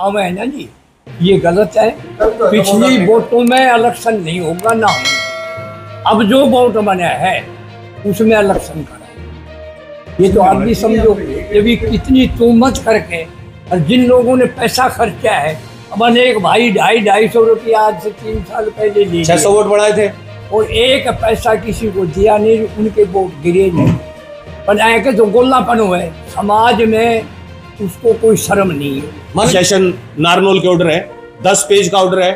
आवे है ना जी, ये गलत है। पिछली वोटों में इलेक्शन नहीं होगा ना, अब जो वोट बने है उसमें इलेक्शन करा। ये तो आप भी समझो, ये भी कितनी तोमत करके, और जिन लोगों ने पैसा खर्चा है, अब अनेक भाई 250-250 रुपया आज से 3 साल पहले लिए 600 वोट बढ़ाए थे और एक पैसा किसी को दिया नहीं, उनके वोट गिरे नहीं। पर ऐके जो गोलापन हुए समाज में, उसको कोई शर्म नहीं है। सेशन नारनौल के ऑर्डर है, 10 पेज का ऑर्डर है,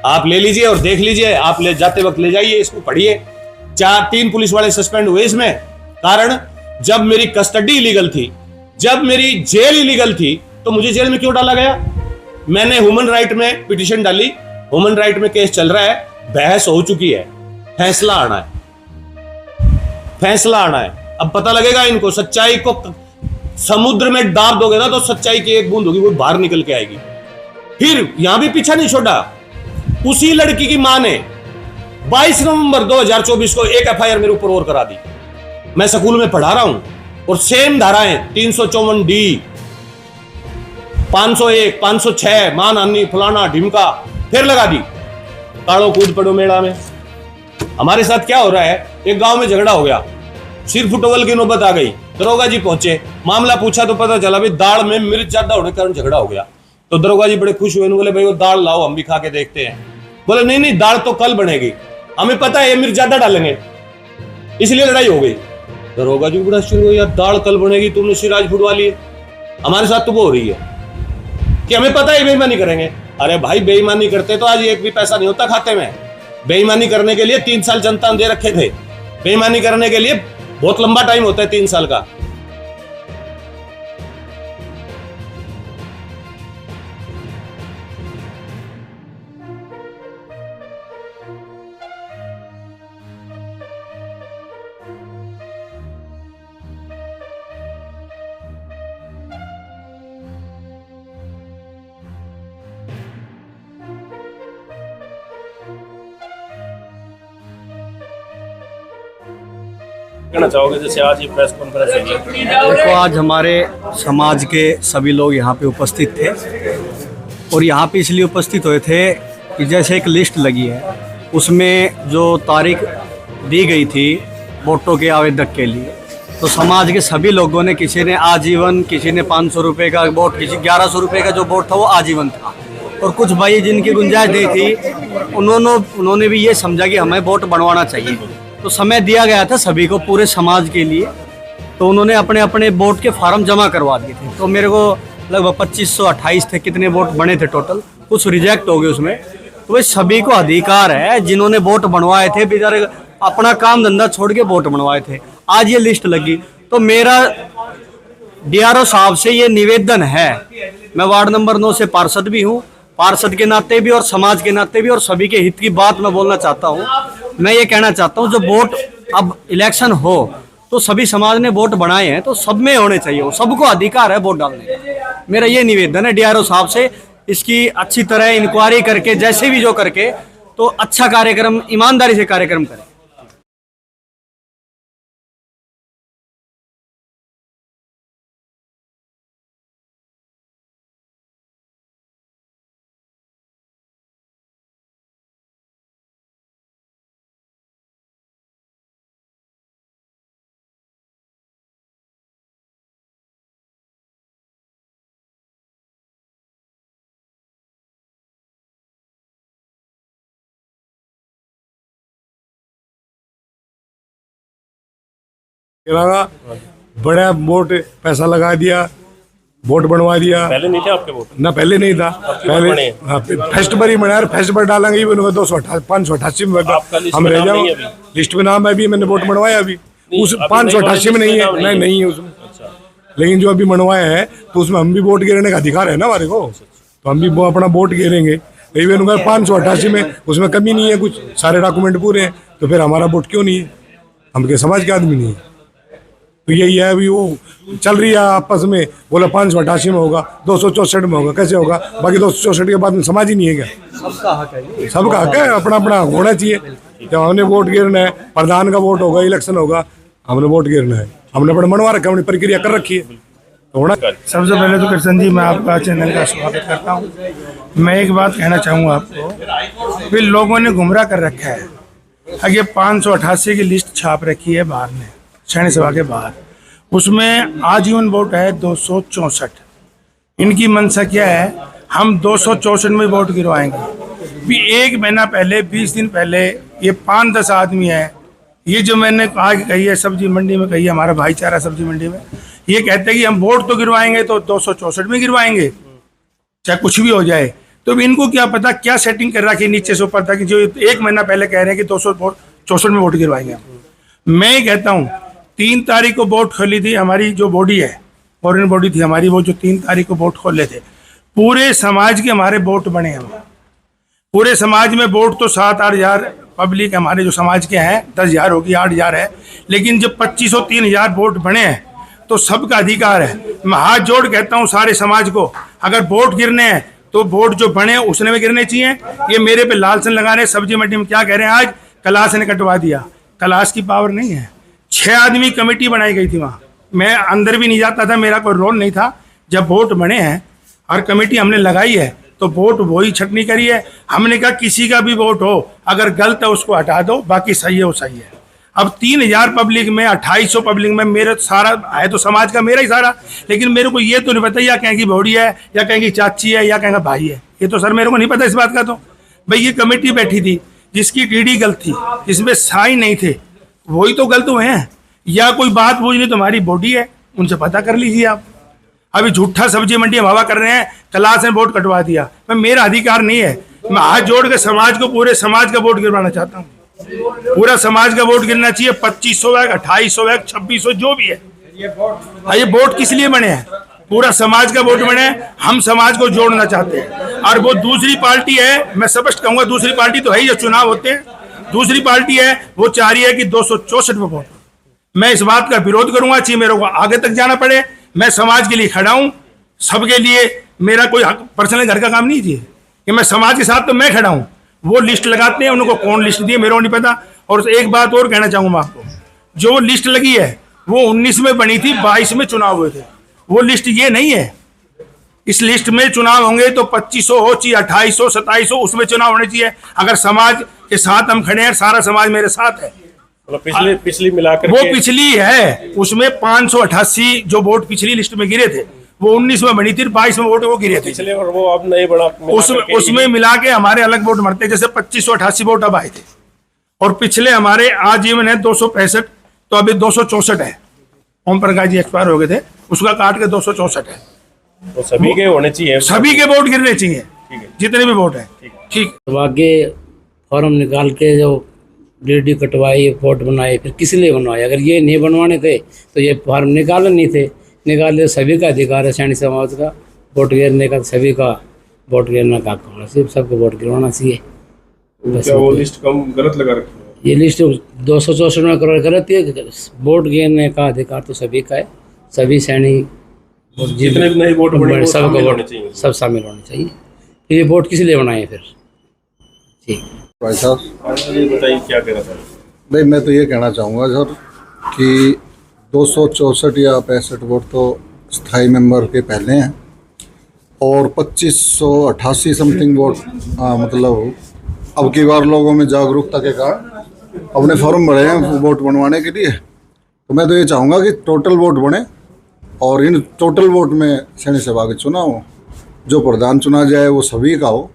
आप ले लीजिए और देख लीजिए। आप ले जाते वक्त ले जाइए, इसको पढ़िए। 3 पुलिस वाले सस्पेंड हुए इसमें, कारण जब मेरी कस्टडी इलीगल थी, जब मेरी जेल इलीगल थी, तो मुझे जेल में क्यों डाला गया? मैंने ह्यूमन राइट में पिटीशन डाली, ह्यूमन राइट में केस चल रहा है, बहस हो चुकी है, फैसला आना है, फैसला आना है। अब पता लगेगा इनको, सच्चाई को समुद्र में डाल दोगे ना तो सच्चाई की एक बूंद होगी, वो बाहर निकल के आएगी। फिर यहां भी पीछा नहीं छोड़ा, उसी लड़की की मां ने 22 नवंबर 2024 को एक एफआईआर मेरे ऊपर और करा दी। मैं स्कूल में पढ़ा रहा हूं और सेम धाराएं 354D, 501, 506 मान हानि फलाना ढिमका फिर लगा दी। काड़ो कूद पड़ो मेला में। हमारे साथ क्या हो रहा है, एक गांव में झगड़ा हो गया, सिर फुटबॉल की नौबत आ गई, दरोगा जी पहुंचे, मामला पूछा तो पता चला भाई दाल में मिर्च ज्यादा होने के कारण झगड़ा हो गया। तो दरोगा जी बड़े खुश हुए, बोले भाई वो दाल लाओ हम भी खा के देखते हैं। बोले नहीं नहीं, दाल तो कल बनेगी, हमें पता है ये मिर्च ज्यादा डालेंगे, इसलिए लड़ाई हो गई। दरोगा जी बड़ा शुरू हो, यार दाल कल बनेगी, तुमने सिर आज फुटवा लिए, हमारे साथ तो वो हो रही है कि हमें पता है बेईमानी करेंगे। अरे भाई बेईमानी करते तो आज एक भी पैसा नहीं होता खाते में। बेईमानी करने के लिए 3 साल जनता ने दे रखे थे, बेईमानी करने के लिए बहुत लंबा टाइम होता है 3 साल का। कहना चाहोगे जैसे आज ये प्रेस कॉन्फ्रेंस हुई है? देखो, आज हमारे समाज के सभी लोग यहाँ पे उपस्थित थे और यहाँ पे इसलिए उपस्थित हुए थे कि जैसे एक लिस्ट लगी है, उसमें जो तारीख दी गई थी वोटों के आवेदक के लिए, तो समाज के सभी लोगों ने, किसी ने आजीवन, किसी ने 500 रुपये का वोट, किसी 1100 रुपये का जो वोट था वो आजीवन था, और कुछ भाई जिनकी गुंजाइश नहीं थी उन्होंने भी ये समझा कि हमें वोट बनवाना चाहिए। तो समय दिया गया था सभी को, पूरे समाज के लिए, तो उन्होंने अपने अपने वोट के फार्म जमा करवा दिए थे। तो मेरे को लगभग 2528 थे, कितने वोट बने थे टोटल, कुछ रिजेक्ट हो गए उसमें। तो भाई सभी को अधिकार है, जिन्होंने वोट बनवाए थे बेचारे अपना काम धंधा छोड़ के वोट बनवाए थे, आज ये लिस्ट लगी। तो मेरा DRO साहब से ये निवेदन है, मैं वार्ड नंबर 9 से पार्षद भी हूँ, पार्षद के नाते भी और समाज के नाते भी, और सभी के हित की बात मैं बोलना चाहता हूँ। मैं ये कहना चाहता हूँ, जो वोट अब इलेक्शन हो तो सभी समाज ने वोट बनाए हैं, तो सब में होने चाहिए, सबको अधिकार है वोट डालने का। मेरा ये निवेदन है DRO साहब से, इसकी अच्छी तरह इंक्वायरी करके, जैसे भी जो करके, तो अच्छा कार्यक्रम, ईमानदारी से कार्यक्रम करें। बड़ा वोट पैसा लगा दिया, वोट बनवा दिया। पहले नहीं थे आपके वोट? ना पहले नहीं था, पहले हाँ, फर्स्ट बार ही बनाया, फर्स्ट बार डालेंगे 588 में हम रह जाओ। लिस्ट में नाम है, अभी मैंने वोट बनवाया, अभी उस 588 में नहीं है, नहीं है उसमें। लेकिन जो अभी बनवाया है तो उसमें हम भी वोट गिरने का अधिकार है ना हमारे को, तो हम भी अपना वोट गिरेंगे। 588 में उसमें कमी नहीं है कुछ, सारे डॉक्यूमेंट पूरे हैं, तो फिर हमारा वोट क्यों नहीं है? हम के समाज के आदमी नहीं है। तो यही है, अभी वो चल रही है आपस में, बोला 588 में होगा, 264 में होगा, कैसे होगा? बाकी 264 के बाद में समाज ही नहीं है क्या? सबका हक है, सबका हक है, अपना अपना होना चाहिए। जब हमने वोट गिरना है, प्रधान का वोट होगा, इलेक्शन होगा, हमने वोट गिरना है, हमने अपना मनवा रखा, हमने प्रक्रिया कर रखी है। थोड़ा सबसे पहले तो कृष्ण जी मैं आपका चैनल का स्वागत करता हूँ। मैं एक बात कहना चाहूँगा आपको, भी लोगों ने गुमराह कर रखा है। आगे 588 की लिस्ट छाप रखी है बाहर ने, सैनिक सभा के बाहर, उसमें आजीवन वोट है 264। इनकी मंशा क्या है, हम 264 में वोट गिरवाएंगे। भी एक महीना पहले 20 दिन पहले ये 5-10 आदमी है, ये जो मैंने आज कही है सब्जी मंडी में कही है, हमारा भाईचारा सब्जी मंडी में, ये कहते हैं कि हम वोट तो गिरवाएंगे तो 264 में गिरवाएंगे चाहे कुछ भी हो जाए। तो इनको क्या पता क्या सेटिंग कर रखी नीचे से ऊपर तक, जो एक महीना पहले कह रहे हैं कि 264 में वोट गिरवाएंगे। मैं ही कहता हूँ 3 तारीख को वोट खोली थी हमारी जो बॉडी है, फॉरेन बॉडी थी हमारी, वो जो 3 तारीख को वोट खोले थे, पूरे समाज के हमारे वोट बने हैं। पूरे समाज में वोट तो 7-8 हज़ार पब्लिक हमारे जो समाज के हैं, 10 हज़ार होगी, 8 हज़ार है, लेकिन जब 2500-3 हज़ार वोट बने हैं तो सबका अधिकार है। मैं हाथ जोड़ कहता हूँ सारे समाज को, अगर वोट गिरने हैं तो वोट जो बने उसने में गिरने चाहिए। ये मेरे पे लालसन लगा रहे हैं। सब्जी मंडी में क्या कह रहे हैं, आज कैलाश ने कटवा दिया। कैलाश की पावर नहीं है। 6 आदमी कमेटी बनाई गई थी वहाँ, मैं अंदर भी नहीं जाता था, मेरा कोई रोल नहीं था। जब वोट बने हैं और कमेटी हमने लगाई है तो वोट वही छटनी करी है। हमने कहा किसी का भी वोट हो, अगर गलत है उसको हटा दो, बाकी सही है वो सही है। अब 3 हज़ार पब्लिक में 2800 पब्लिक में मेरे सारा है तो समाज का मेरा ही सारा, लेकिन मेरे को ये तो नहीं पता या कहेंगी भौड़ी है या कहेंगी चाची है या कहेंगे भाई है, ये तो सर मेरे को नहीं पता इस बात का। तो भाई ये कमेटी बैठी थी जिसकी डीडी गलत थी, जिसमें साइन नहीं थे, वही तो गलत हुए हैं। या कोई बात पूछ ली तो हमारी बॉडी है, उनसे पता कर लीजिए आप। अभी झूठा सब्जी मंडी हम हवा कर रहे हैं, कैलाश ने वोट कटवा दिया। मैं मेरा अधिकार नहीं है। मैं हाथ जोड़ के समाज को, पूरे समाज का वोट गिरवाना चाहता हूँ। पूरा समाज का वोट गिरना चाहिए, 2500 है, 2800 है, 2600 जो भी है। ये वोट किस लिए बने हैं, पूरा समाज का वोट बने हैं। हम समाज को जोड़ना चाहते हैं। और वो दूसरी पार्टी है, मैं स्पष्ट कहूंगा, दूसरी पार्टी तो है ही, जो चुनाव होते हैं दूसरी पार्टी है, वो चाह रही है कि 264 में वोट। मैं इस बात का विरोध करूंगा, चाहे मेरे को आगे तक जाना पड़े। मैं समाज के लिए खड़ा हूं, सबके लिए। मेरा कोई पर्सनल घर का काम नहीं चाहिए कि मैं समाज के साथ, तो मैं खड़ा हूं। वो लिस्ट लगाते हैं, उनको कौन लिस्ट दिए मेरे को नहीं पता। और एक बात और कहना चाहूंगा आपको, जो लिस्ट लगी है वो 19 में बनी थी, 22 में चुनाव हुए थे। वो लिस्ट ये नहीं है। इस लिस्ट में चुनाव होंगे तो 2500 हो चाहिए, 2800, 2700, उसमें चुनाव होने चाहिए। अगर समाज के साथ हम खड़े हैं, सारा समाज मेरे साथ है। पिछली मिलाकर वो पिछली है, उसमें 588 जो वोट पिछली लिस्ट में गिरे थे, वो 19 में बनी थी, 22 में वोट वो गिरे थे पिछले, और वो अब नए बड़ा उसमें मिला के हमारे अलग वोट मरते। जैसे 2588 वोट अब आए थे, और पिछले हमारे आजीवन है 265, तो अभी 264 है। ओम प्रकाश जी एक्सपायर हो गए थे, उसका काट के 264 है। तो सभी के होने चाहिए, सभी के वोट गिरने चाहिए, जितने भी वोट है। ठीक आगे फॉर्म निकाल के जो डीडी कटवाई, वोट बनाए, फिर किस लिए बनवाए? अगर ये नहीं बनवाने थे तो ये फॉर्म निकाले नहीं थे। निकाले, सभी का अधिकार है सैनिक समाज का वोट गिरने का, सभी का वोट गिरने का हक होना चाहिए, सबको वोट गिरवाना चाहिए। क्या वो लिस्ट कम गलत लगा रखी है? ये लिस्ट 264 में गलत है। वोट गिरने का अधिकार तो सभी का है, सभी सैनिक जितने भी नए वोट बने सबका वोट सब शामिल होने चाहिए। ये वोट किस लिए बनाए फिर? ठीक भाई साहब, बताइए क्या कह रहा था? भाई मैं तो ये कहना चाहूँगा सर कि 264 या 65 वोट तो स्थायी मेंबर के पहले हैं, और 2588 समथिंग वोट मतलब अब की बार लोगों में जागरूकता के कारण अपने फॉर्म भरे हैं वोट बनवाने के लिए। तो मैं तो ये चाहूँगा कि टोटल वोट बने, और इन टोटल वोट में सैनिक सभा के चुनाव हो, जो प्रधान चुना जाए वो सभी का हो।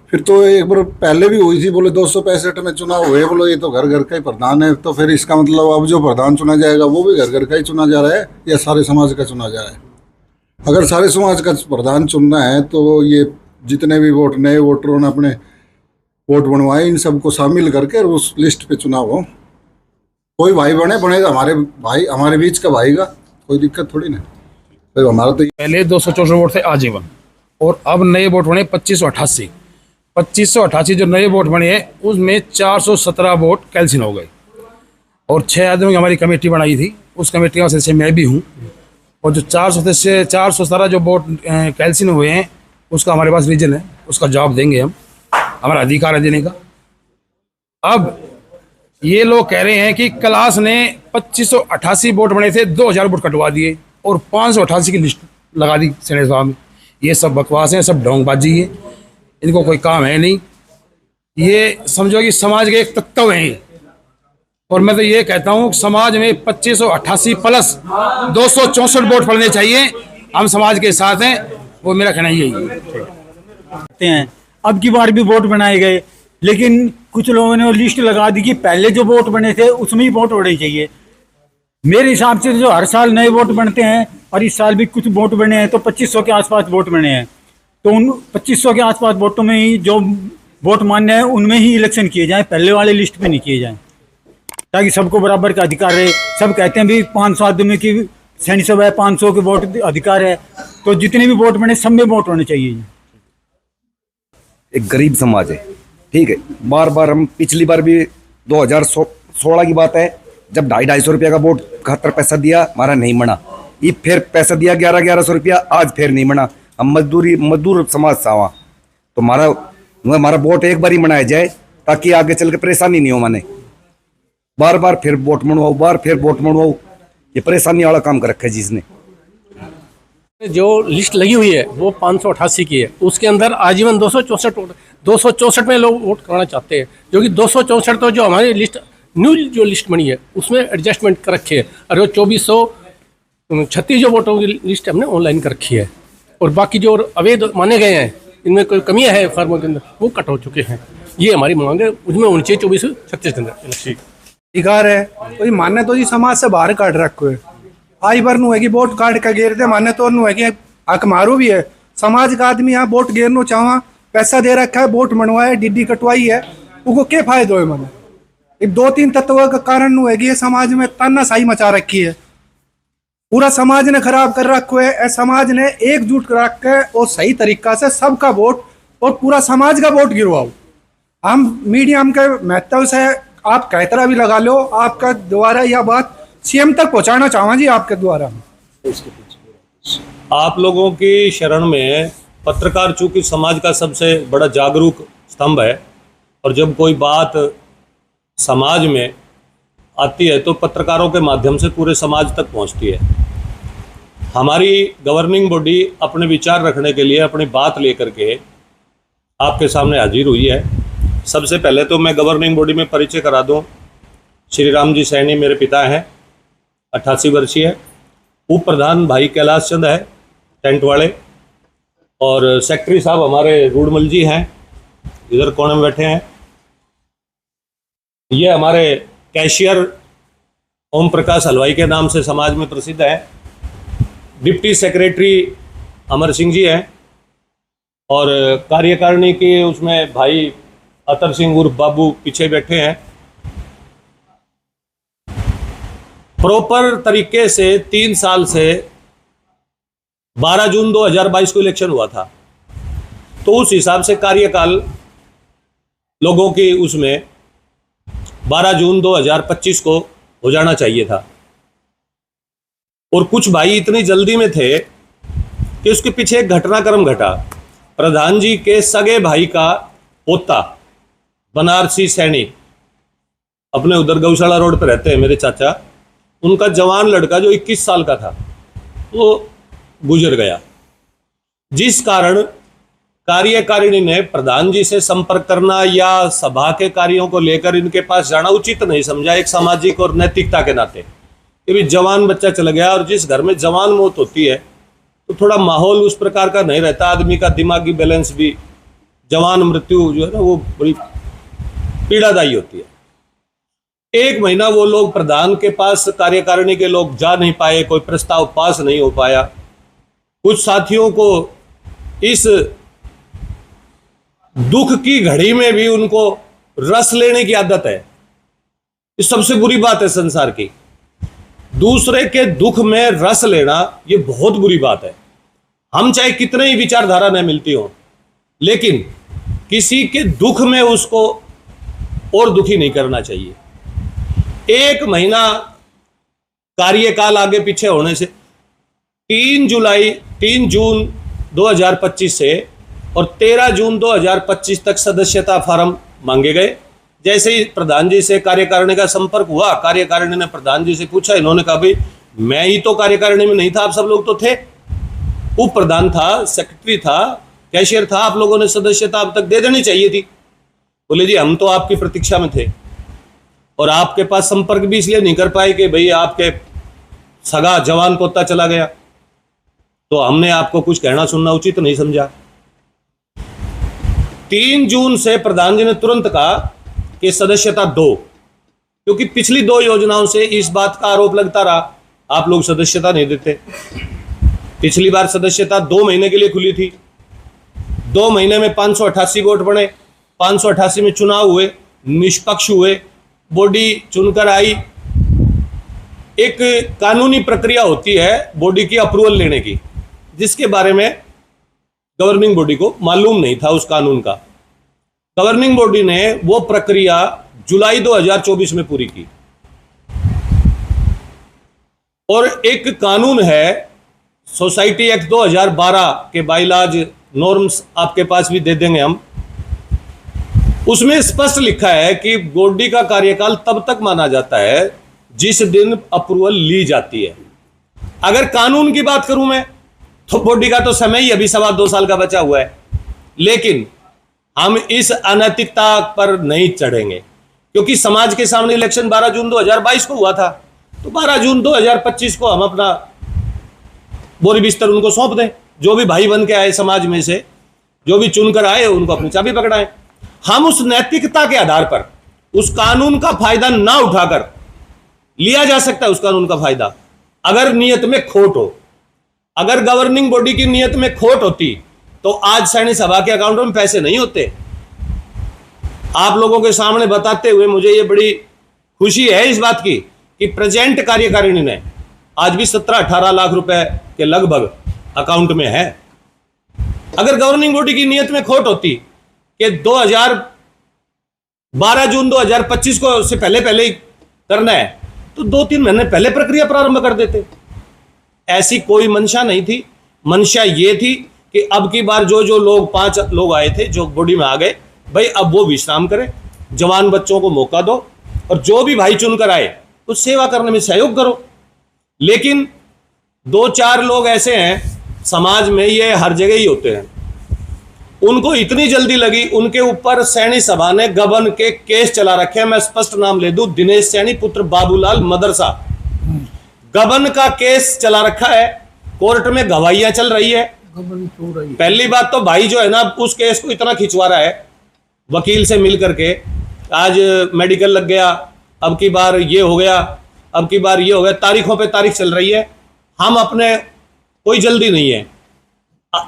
फिर तो एक बार पहले भी हुई थी, बोले 265 में चुनाव हुए, बोलो ये तो घर घर का ही प्रधान है, तो फिर इसका मतलब अब जो प्रधान चुना जाएगा वो भी घर घर का ही चुना जा रहा है या सारे समाज का चुना जा रहा है? अगर सारे समाज का प्रधान चुनना है तो ये जितने भी वोट नए वोटरों ने अपने वोट बनवाए, इन सबको शामिल करके उस लिस्ट पे चुनाव हो। कोई भाई बनेगा, हमारे भाई, हमारे बीच का भाई का कोई दिक्कत थोड़ी ना। तो हमारा तो पहले 264 वोट थे आजीवन, और अब नए वोट बने 2588। 2588 जो नए वोट बने हैं उसमें 417 वोट कैंसिल हो गए, और 6 आदमियों की हमारी कमेटी बनाई थी, उस कमेटी का सदस्य मैं भी हूँ। और जो 417 जो वोट कैंसिल हुए हैं उसका हमारे पास रीजन है, उसका जवाब देंगे हम, हमारा अधिकार है देने का। अब ये लोग कह रहे हैं कि कैलाश ने 2588 वोट बने थे, 2000 वोट कटवा दिए। और 588 की लिस्ट लगा दी सेनेट साहब में। ये सब बकवास है, सब ढोंगबाजी है, इनको कोई काम है नहीं। ये समझो कि समाज के एक तत्व हैं ये। और मैं तो ये कहता हूँ समाज में 2588 प्लस 264 वोट पड़ने चाहिए। हम समाज के साथ हैं, वो मेरा कहना यही है। अब की बार भी वोट बनाए गए, लेकिन कुछ लोगों ने लिस्ट लगा दी कि पहले जो वोट बने थे उसमें ही वोट होने चाहिए। मेरे हिसाब से जो हर साल नए वोट बनते हैं और इस साल भी कुछ वोट बने हैं, तो 2500 के आसपास वोट बने हैं, तो उन 2500 के आसपास वोटों में ही जो वोट मान्य है उनमें ही इलेक्शन किए जाएं, पहले वाले लिस्ट पे नहीं किए जाएं, ताकि सबको बराबर का अधिकार रहे। सब कहते हैं भी 500 आदमी की सैनिक सभा है, 500 के वोट अधिकार है, तो जितने भी वोट बने सब में वोट होने चाहिए। एक गरीब समाज है, ठीक है। बार बार हम पिछली बार भी 2016 की बात है, जब 250-250 रुपया का वोट 71 पैसा दिया, हमारा नहीं बना। ये फिर पैसा दिया 1100 रुपया, आज फिर नहीं बना। हम मजदूर समाज से आवा, तो हमारा वोट एक बार ही बनाया जाए, ताकि आगे चल के परेशानी नहीं हो। माने बार बार फिर वोट मंडवाओ, ये परेशानी वाला काम कर रखा है जिसने। जो लिस्ट लगी हुई है वो 588 की है, उसके अंदर आजीवन 264 में लोग वोट कराना चाहते हैं, जो कि 264 तो जो हमारी लिस्ट न्यू जो लिस्ट बनी है उसमें एडजस्टमेंट कर रखे है, और वो 2436 जो वोटों की लिस्ट हमने ऑनलाइन कर रखी है, और बाकी जो अवैध माने गए हैं, इनमें कोई कमियां है फॉर्मों के अंदर, वो कट हो चुके हैं। ये हमारी मांग है, उसमें होनी चाहिए 2436 के अंदर। अधिकार है तो ये मान्य तो जी समाज से बाहर काट रखो है। आई बार नू है कि वोट काट के गेर दे, मान्य तो नू है कि हक मारू भी है। समाज का आदमी यहाँ वोट गेरनो चाहवा, पैसा दे रखा है, वोट मनवाए, डीडी कटवाई है, उनको क्या फायदा है? मैंने एक 2-3 तत्वों का कारण नू है कि ये समाज में तानाशाही मचा रखी है, पूरा समाज ने खराब कर रखो है। समाज ने एकजुट कर रख के और सही तरीका से सबका वोट और पूरा समाज का वोट गिरवाओ। हम मीडियम के महत्व से आप कहतरा भी लगा लो, आपका द्वारा यह बात सीएम तक पहुंचाना चाहूँगा जी, आपके द्वारा। आप लोगों की शरण में पत्रकार चूंकि समाज का सबसे बड़ा जागरूक स्तंभ है, और जब कोई बात समाज में आती है तो पत्रकारों के माध्यम से पूरे समाज तक पहुंचती है। हमारी गवर्निंग बॉडी अपने विचार रखने के लिए अपनी बात लेकर के आपके सामने हाजिर हुई है। सबसे पहले तो मैं गवर्निंग बॉडी में परिचय करा दूं। श्री राम जी सैनी मेरे पिता हैं, 88 वर्षीय। उप प्रधान भाई कैलाश चंद है टेंट वाले, और सेक्रेटरी साहब हमारे रूडमल जी हैं, इधर कोने में बैठे हैं। ये हमारे कैशियर ओम प्रकाश हलवाई के नाम से समाज में प्रसिद्ध है। डिप्टी सेक्रेटरी अमर सिंह जी हैं, और कार्यकारिणी के उसमें भाई अतर सिंह उर्फ बाबू पीछे बैठे हैं। प्रॉपर तरीके से 3 साल से 12 जून 2022 को इलेक्शन हुआ था, तो उस हिसाब से कार्यकाल लोगों की उसमें 12 जून 2025 को हो जाना चाहिए था। और कुछ भाई इतनी जल्दी में थे कि उसके पीछे एक घटनाक्रम घटा। प्रधान जी के सगे भाई का पोता बनारसी सैनी, अपने उधर गौशाला रोड पर रहते हैं मेरे चाचा, उनका जवान लड़का जो 21 साल का था वो गुजर गया, जिस कारण कार्यकारिणी ने प्रधान जी से संपर्क करना या सभा के कार्यों को लेकर इनके पास जाना उचित नहीं समझा, एक सामाजिक और नैतिकता के नाते कि भी जवान बच्चा चला गया। और जिस घर में जवान मौत होती है तो थोड़ा माहौल उस प्रकार का नहीं रहता, आदमी का दिमागी बैलेंस भी, जवान मृत्यु जो है ना वो बड़ी पीड़ादायी होती है। 1 महीना वो लोग प्रधान के पास कार्यकारिणी के लोग जा नहीं पाए, कोई प्रस्ताव पास नहीं हो पाया। कुछ साथियों को इस दुख की घड़ी में भी उनको रस लेने की आदत है। ये सबसे बुरी बात है संसार की, दूसरे के दुख में रस लेना ये बहुत बुरी बात है। हम चाहे कितने ही विचारधारा न मिलती हो, लेकिन किसी के दुख में उसको और दुखी नहीं करना चाहिए। 1 महीना कार्यकाल आगे पीछे होने से 3 जून 2025 से और 13 जून 2025 तक सदस्यता फार्म मांगे गए। जैसे ही प्रधान जी से कार्यकारिणी का संपर्क हुआ, कार्यकारिणी ने प्रधान जी से पूछा, इन्होंने कहा भाई मैं ही तो कार्यकारिणी में नहीं था, आप सब लोग तो थे। उप प्रधान था, सेक्रेटरी था, कैशियर था, आप लोगों ने सदस्यता अब तक दे देनी चाहिए थी। बोले जी हम तो आपकी प्रतीक्षा में थे, और आपके पास संपर्क भी इसलिए नहीं कर पाए कि भाई आपके सगा जवान पोता चला गया, तो हमने आपको कुछ कहना सुनना उचित नहीं समझा। 3 जून से प्रधान जी ने तुरंत कहा कि सदस्यता दो, क्योंकि पिछली 2 योजनाओं से इस बात का आरोप लगता रहा आप लोग सदस्यता नहीं देते। पिछली बार सदस्यता 2 महीने के लिए खुली थी, 2 महीने में 588 वोट बने, 588 में चुनाव हुए, निष्पक्ष हुए, बॉडी चुनकर आई। एक कानूनी प्रक्रिया होती है बॉडी की अप्रूवल लेने की, जिसके बारे में गवर्निंग बॉडी को मालूम नहीं था उस कानून का। गवर्निंग बॉडी ने वो प्रक्रिया जुलाई 2024 में पूरी की, और एक कानून है सोसाइटी एक्ट 2012 के बाइलाज नॉर्म्स आपके पास भी दे देंगे हम। उसमें स्पष्ट लिखा है कि बॉडी का कार्यकाल तब तक माना जाता है जिस दिन अप्रूवल ली जाती है। अगर कानून की बात करूं मैं, तो बॉडी का तो समय ही अभी 2.25 साल का बचा हुआ है। लेकिन हम इस अनैतिकता पर नहीं चढ़ेंगे, क्योंकि समाज के सामने इलेक्शन 12 जून 2022 को हुआ था, तो 12 जून 2025 को हम अपना बोरी बिस्तर उनको सौंप दें। जो भी भाई बन के आए समाज में से, जो भी चुनकर आए, उनको अपनी चाबी पकड़ाएं। हम उस नैतिकता के आधार पर उस कानून का फायदा ना उठाकर, लिया जा सकता है उस कानून का फायदा अगर नियत में खोट हो। अगर गवर्निंग बॉडी की नियत में खोट होती तो आज सैनिक सभा के अकाउंटों में पैसे नहीं होते। आप लोगों के सामने बताते हुए मुझे ये बड़ी खुशी है इस बात की कि प्रेजेंट कार्यकारिणी ने आज भी 17-18 लाख रुपए के लगभग अकाउंट में है। अगर गवर्निंग बॉडी की नियत में खोट होती कि 12 जून 2025 को से पहले ही करना है, तो 2-3 महीने पहले प्रक्रिया प्रारंभ कर देते। ऐसी कोई मंशा नहीं थी। मंशा ये थी कि अब की बार जो लोग 5 लोग आए थे जो बॉडी में आ गए, भाई अब वो विश्राम करें, जवान बच्चों को मौका दो, और जो भी भाई चुनकर आए उस सेवा करने में सहयोग करो। लेकिन 2-4 लोग ऐसे हैं समाज में, ये हर जगह ही होते हैं, उनको इतनी जल्दी लगी, उनके ऊपर सैनी सभा ने गबन के केस चला रखे हैं। मैं स्पष्ट नाम ले दूं, दिनेश सैनी पुत्र बाबूलाल मदरसा, गबन का केस चला रखा है, कोर्ट में गवाहियां चल रही है। पहली बात तो भाई जो है ना उस केस को इतना खिंचवा रहा है वकील से मिल करके, आज मेडिकल लग गया, अब की बार ये हो गया, अब की बार ये हो गया, तारीखों पे तारीख चल रही है। हम अपने कोई जल्दी नहीं है,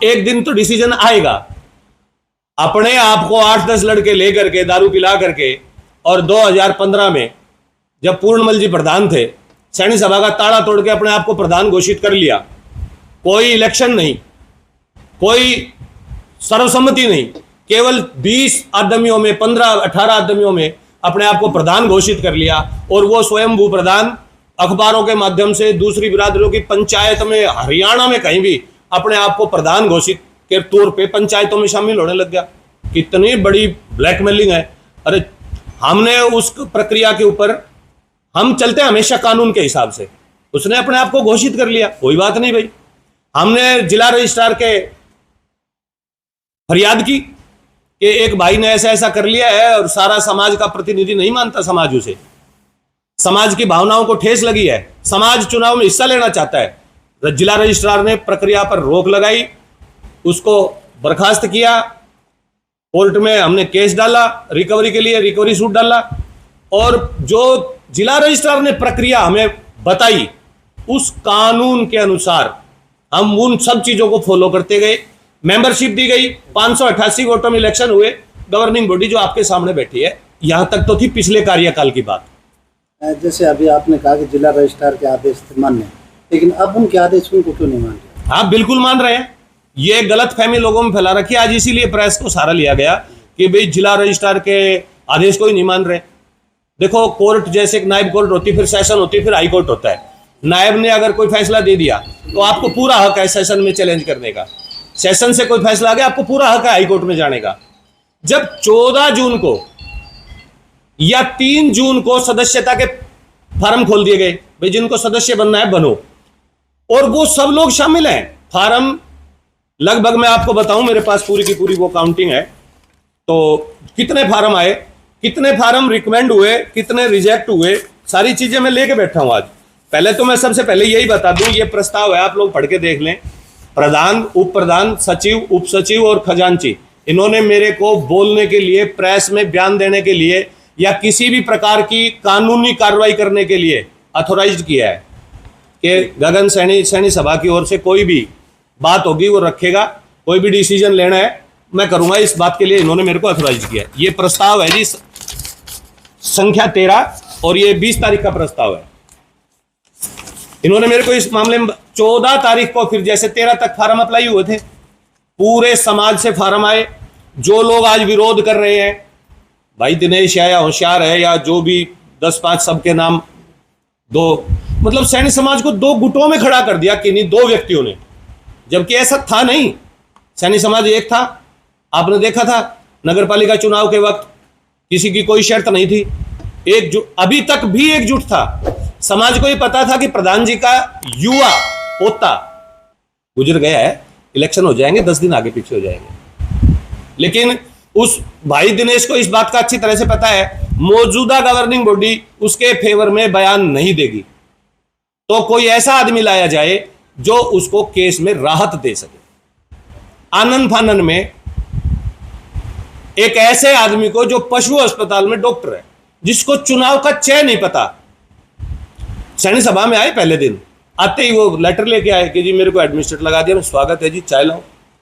एक दिन तो डिसीजन आएगा। अपने आप को 8-10 लड़के लेकर के दारू पिला करके, और 2015 में जब पूर्णमल जी प्रधान थे, सैनिक सभा का ताला तोड़ के अपने आप को प्रधान घोषित कर लिया। कोई इलेक्शन नहीं, कोई सर्वसम्मति नहीं, केवल 20 आदमियों में, 15-18 आदमियों में अपने आप को प्रधान घोषित कर लिया। और वो स्वयंभू प्रधान अखबारों के माध्यम से दूसरी बिरादरियों की पंचायत में, हरियाणा में कहीं भी अपने आप को प्रधान घोषित के तौर पे पंचायतों में शामिल होने लग गया। कितनी बड़ी ब्लैकमेलिंग है। अरे हमने उस प्रक्रिया के ऊपर, हम चलते हैं हमेशा कानून के हिसाब से। उसने अपने आप को घोषित कर लिया, कोई बात नहीं भाई। हमने जिला रजिस्ट्रार के फरियाद की कि एक भाई ने ऐसा ऐसा कर लिया है और सारा समाज का प्रतिनिधि नहीं मानता समाज उसे, समाज की भावनाओं को ठेस लगी है, समाज चुनाव में हिस्सा लेना चाहता है। जिला रजिस्ट्रार ने प्रक्रिया पर रोक लगाई, उसको बर्खास्त किया, कोर्ट में हमने केस डाला, रिकवरी के लिए रिकवरी सूट डाला, और जो जिला रजिस्ट्रार ने प्रक्रिया हमें बताई उस कानून के अनुसार हम उन सब चीजों को फॉलो करते गए। मेंबरशिप दी गई, 588 वोटों में इलेक्शन हुए। गवर्निंग बॉडी जो आपके सामने बैठी है, यहां तक तो थी पिछले कार्यकाल की बात। जैसे अभी आपने कहा कि जिला रजिस्ट्रार के आदेश थे मान्य, लेकिन अब उनके आदेश उनको क्यों नहीं मान रहे? हाँ बिल्कुल मान रहे हैं। ये गलत फहमी लोगों में फैला रखी है। आज इसीलिए प्रेस को सहारा लिया गया कि भाई जिला रजिस्ट्रार के आदेश को ही नहीं मान रहे। देखो, कोर्ट जैसे एक नायब कोर्ट होती, फिर सेशन होती, फिर हाई कोर्ट होता है। नायब ने अगर कोई फैसला दे दिया तो आपको पूरा हक है सेशन में चैलेंज करने का। सेशन से कोई फैसला आ गया, आपको पूरा हक है हाई कोर्ट में जाने का। जब 14 जून को या 3 जून को सदस्यता के फार्म खोल दिए गए, भाई जिनको सदस्य बनना है बनो, और वो सब लोग शामिल हैं। फार्म लगभग मैं आपको बताऊं, मेरे पास पूरी की पूरी वो काउंटिंग है, तो कितने फार्म आए, कितने फार्म रिकमेंड हुए, कितने रिजेक्ट हुए, सारी चीजें मैं लेके बैठा हूं आज। पहले तो मैं सबसे पहले यही बता दूं, ये प्रस्ताव है, आप लोग पढ़ के देख लें। प्रधान, उप प्रधान, सचिव, उप सचिव और खजांची, इन्होंने मेरे को बोलने के लिए, प्रेस में बयान देने के लिए या किसी भी प्रकार की कानूनी कार्रवाई करने के लिए अथोराइज्ड किया है कि गगन सैनी सभा की ओर से कोई भी बात होगी वो रखेगा, कोई भी डिसीजन लेना है मैं करूंगा, इस बात के लिए इन्होंने मेरे को अथोराइज किया है। ये प्रस्ताव है जी संख्या 13 और ये 20 तारीख का प्रस्ताव है। इन्होंने मेरे को इस मामले में 14 तारीख को, फिर जैसे 13 तक फार्म अप्लाई हुए थे, पूरे समाज से फार्म आए। जो लोग आज विरोध कर रहे हैं, भाई दिनेश है या होशियार है या जो भी 10-5 सबके नाम दो, मतलब सैनिक समाज को दो गुटों में खड़ा कर दिया किन्हीं दो व्यक्तियों ने, जबकि ऐसा था नहीं। सैनिक समाज एक था, आपने देखा था नगरपालिका चुनाव के वक्त किसी की कोई शर्त नहीं थी, एकजुट, अभी तक भी एकजुट था। समाज को ये पता था कि प्रधान जी का युवा पोता गुजर गया है, इलेक्शन हो जाएंगे, 10 दिन आगे पीछे हो जाएंगे, लेकिन उस भाई दिनेश को इस बात का अच्छी तरह से पता है मौजूदा गवर्निंग बॉडी उसके फेवर में बयान नहीं देगी, तो कोई ऐसा आदमी लाया जाए जो उसको केस में राहत दे सके। आनंद फानन में एक ऐसे आदमी को जो पशु अस्पताल में डॉक्टर है, जिसको चुनाव का चय नहीं पता, सैनिक सभा में आए पहले दिन, आते ही वो लेटर लेके आए कि जी मेरे को एडमिनिस्ट्रेटर लगा दिया, स्वागत है जी, चाय लाओ।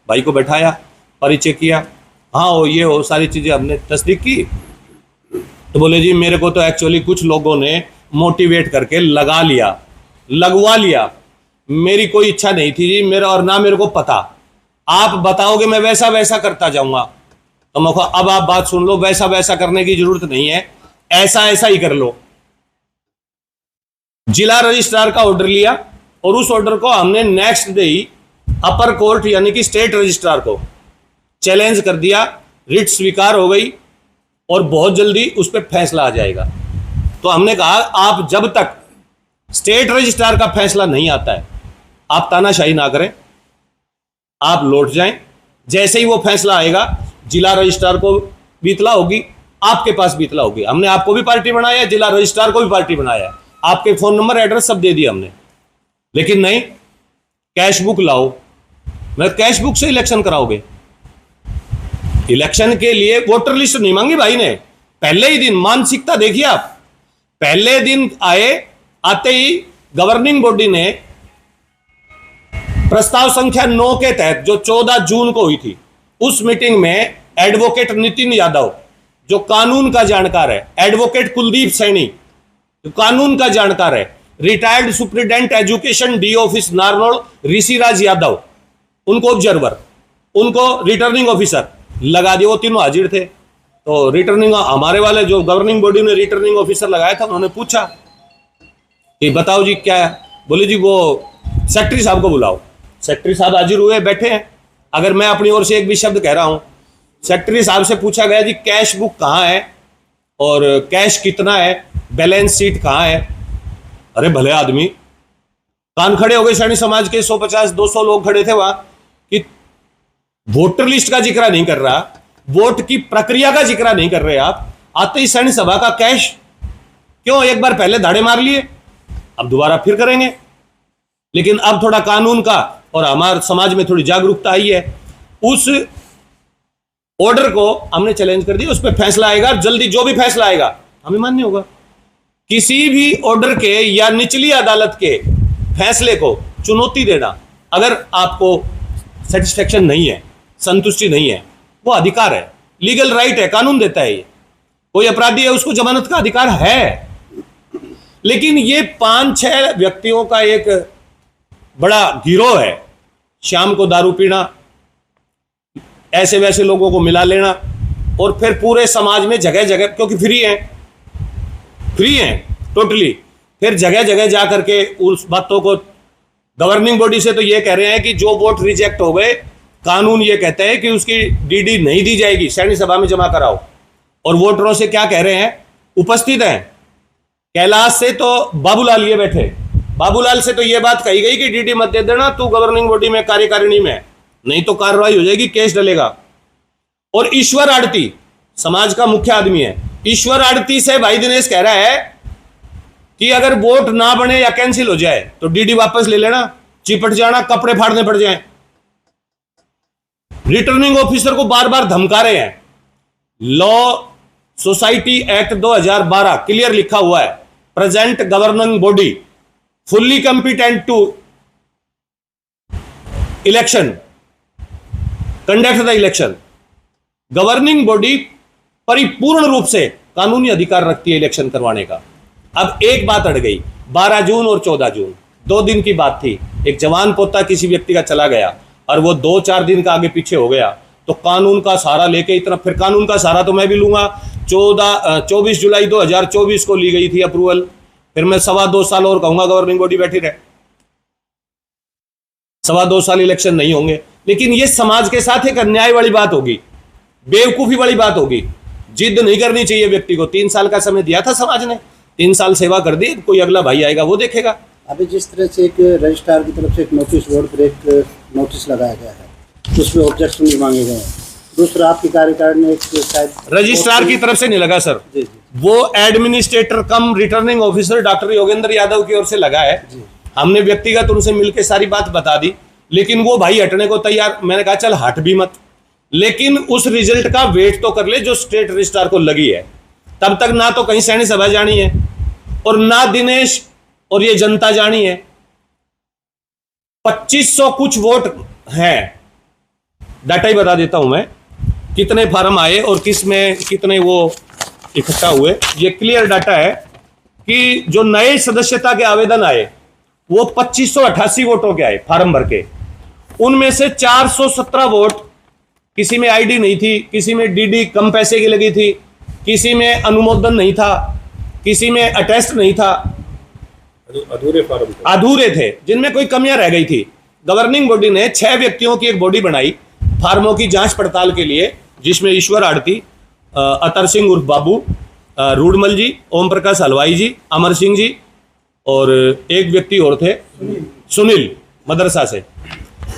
भाई को बैठाया, परिचय किया, हाँ हो ये हो, सारी चीजें हमने तस्दीक की। तो बोले जी मेरे को तो एक्चुअली कुछ लोगों ने मोटिवेट करके लगवा लिया, मेरी कोई इच्छा नहीं थी जी, मेरा और ना मेरे को पता, आप बताओगे मैं वैसा वैसा करता जाऊंगा। तो मैं कहा अब आप बात सुन लो, वैसा वैसा करने की जरूरत नहीं है, ऐसा ऐसा ही कर लो। जिला रजिस्ट्रार का ऑर्डर लिया और उस ऑर्डर को हमने नेक्स्ट डे ही अपर कोर्ट यानी कि स्टेट रजिस्ट्रार को चैलेंज कर दिया, रिट स्वीकार हो गई और बहुत जल्दी उस पर फैसला आ जाएगा। तो हमने कहा आप जब तक स्टेट रजिस्ट्रार का फैसला नहीं आता है आप तानाशाही ना करें, आप लौट जाएं। जैसे ही वो फैसला आएगा जिला रजिस्ट्रार को भी इतला होगी, आपके पास भी इतला होगी। हमने आपको भी पार्टी बनाया, जिला रजिस्ट्रार को भी पार्टी बनाया, आपके फोन नंबर एड्रेस सब दे दिया हमने, लेकिन नहीं, कैश बुक लाओ। मैं कैश बुक से इलेक्शन कराओगे? इलेक्शन के लिए वोटर लिस्ट नहीं मांगी भाई ने, पहले ही दिन मानसिकता देखिए आप। पहले दिन आए, आते ही गवर्निंग बॉडी ने प्रस्ताव संख्या 9 के तहत जो 14 जून को हुई थी, उस मीटिंग में एडवोकेट नितिन यादव जो कानून का जानकार है, एडवोकेट कुलदीप सैनी जो कानून का जानकार है, retired superintendent education D office Narnaul Rishiraj Yadav, उनको ऑब्जर्वर, उनको रिटर्निंग ऑफिसर लगा दिए। वो तीनों हाजिर थे। तो रिटर्निंग हमारे वाले जो गवर्निंग बॉडी ने रिटर्निंग ऑफिसर लगाया था, उन्होंने पूछा कि बताओ जी क्या है? बोले जी वो सेक्रेटरी साहब को बुलाओ। सेक्रेटरी साहब हाजिर हुए, बैठे हैं। अगर मैं अपनी ओर से एक भी शब्द कह रहा हूं, सेक्रेटरी साहब से पूछा गया जी कैश बुक कहाँ है और कैश कितना है, बैलेंस शीट कहाँ है? अरे भले आदमी, कान खड़े हो गए। सैनिक समाज के 150-200 लोग खड़े थे वहां कि वोटर लिस्ट का जिक्र नहीं कर रहा, वोट की प्रक्रिया का जिक्र नहीं कर रहे आप, आते ही सैनिक सभा का कैश क्यों? एक बार पहले धाड़े मार लिए, अब दोबारा फिर करेंगे। लेकिन अब थोड़ा कानून का और हमारे समाज में थोड़ी जागरूकता आई है, उस ऑर्डर को हमने चैलेंज कर दिया। उस पर फैसला आएगा, जल्दी जो भी फैसला आएगा हमें मान्य होगा। किसी भी ऑर्डर के या निचली अदालत के फैसले को चुनौती देना, अगर आपको सेटिस्फेक्शन नहीं है, संतुष्टि नहीं है, वो अधिकार है, लीगल राइट है, कानून देता है। ये कोई अपराधी है उसको जमानत का अधिकार है। लेकिन ये 5-6 व्यक्तियों का एक बड़ा गिरोह है, शाम को दारू पीना, ऐसे वैसे लोगों को मिला लेना और फिर पूरे समाज में जगह जगह, क्योंकि फ्री हैं टोटली, फिर जगह जगह जा करके उस बातों को गवर्निंग बॉडी से तो ये कह रहे हैं कि जो वोट रिजेक्ट हो गए, कानून ये कहता है कि उसकी डीडी नहीं दी जाएगी, सैनिक सभा में जमा कराओ। और वोटरों से क्या कह रहे हैं? उपस्थित हैं, कैलाश से तो बाबूलाल ये बैठे, बाबूलाल से तो ये बात कही गई कि डीडी मत दे देना, तू गवर्निंग बॉडी में कार्यकारिणी में, नहीं तो कार्रवाई हो जाएगी, केस डलेगा। और ईश्वर आड़ती समाज का मुख्य आदमी है, ईश्वर आड़ती से भाई दिनेश कह रहा है कि अगर वोट ना बने या कैंसिल हो जाए तो डीडी वापस ले लेना, चिपट जाना, कपड़े फाड़ने पड़ जाए। रिटर्निंग ऑफिसर को बार बार धमका रहे हैं। लॉ सोसाइटी एक्ट 2012 क्लियर लिखा हुआ है, present governing body fully competent to election conduct the election. Governing body परिपूर्ण रूप से कानूनी अधिकार रखती है इलेक्शन करवाने का। अब एक बात अड़ गई, 12 जून और 14 जून 2 दिन की बात थी, एक जवान पोता किसी व्यक्ति का चला गया और वो 2-4 दिन का आगे पीछे हो गया, तो कानून का सहारा लेके इतना, फिर कानून का सहारा तो मैं भी लूंगा। 24 जुलाई 2024 को ली गई थी अप्रूवल, फिर मैं 2.25 साल और कहूंगा गवर्निंग बॉडी बैठी रहे, 2.25 साल इलेक्शन नहीं होंगे। लेकिन ये समाज के साथ एक अन्याय वाली बात होगी, बेवकूफी वाली बात होगी। जिद नहीं करनी चाहिए व्यक्ति को। 3 साल का समय दिया था समाज ने, 3 साल सेवा कर दी, कोई अगला भाई आएगा वो देखेगा। अभी जिस तरह से एक रजिस्ट्रार की तरफ से एक नोटिस बोर्ड पर एक नोटिस लगाया गया है, उसमें ऑब्जेक्शन भी मांगे गए हैं। दूसरा आपकी कार्यकारिणी ने एक शायद रजिस्ट्रार की तरफ से नहीं लगा सर, जी, जी। वो administrator cum returning officer doctor Yogendra Yadav की ओर से लगा है। हमने व्यक्तिगत उनसे मिलकर सारी बात बता दी, लेकिन वो भाई हटने को तैयार। मैंने कहा चल हट भी मत, लेकिन उस रिजल्ट का वेट तो कर ले जो स्टेट रजिस्ट्रार को लगी है। तब तक ना तो कहीं सैनिक सभा जानी है और ना दिनेश और ये जनता जानी है। 2500 कुछ वोट हैं, डाटा ही बता देता हूं मैं, कितने फार्म आए और किस में कितने वो इकट्ठा हुए। ये क्लियर डाटा है कि जो नए सदस्यता के आवेदन आए वो 2588 वोटों के आए फार्म भर के। उनमें से 417 वोट, किसी में आईडी नहीं थी, किसी में डीडी कम पैसे की लगी थी, किसी में अनुमोदन नहीं था, किसी में अटेस्ट नहीं था, अधूरे फार्म थे, अधूरे थे, जिनमें कोई कमियां रह गई थी। गवर्निंग बॉडी ने 6 व्यक्तियों की एक बॉडी बनाई फार्मों की जांच पड़ताल के लिए, जिसमें ईश्वर आड़ती, अतर सिंह उर्फ बाबू, रूडमल जी, ओम प्रकाश हलवाई जी, अमर सिंह जी और एक व्यक्ति और थे सुनील मदरसा से।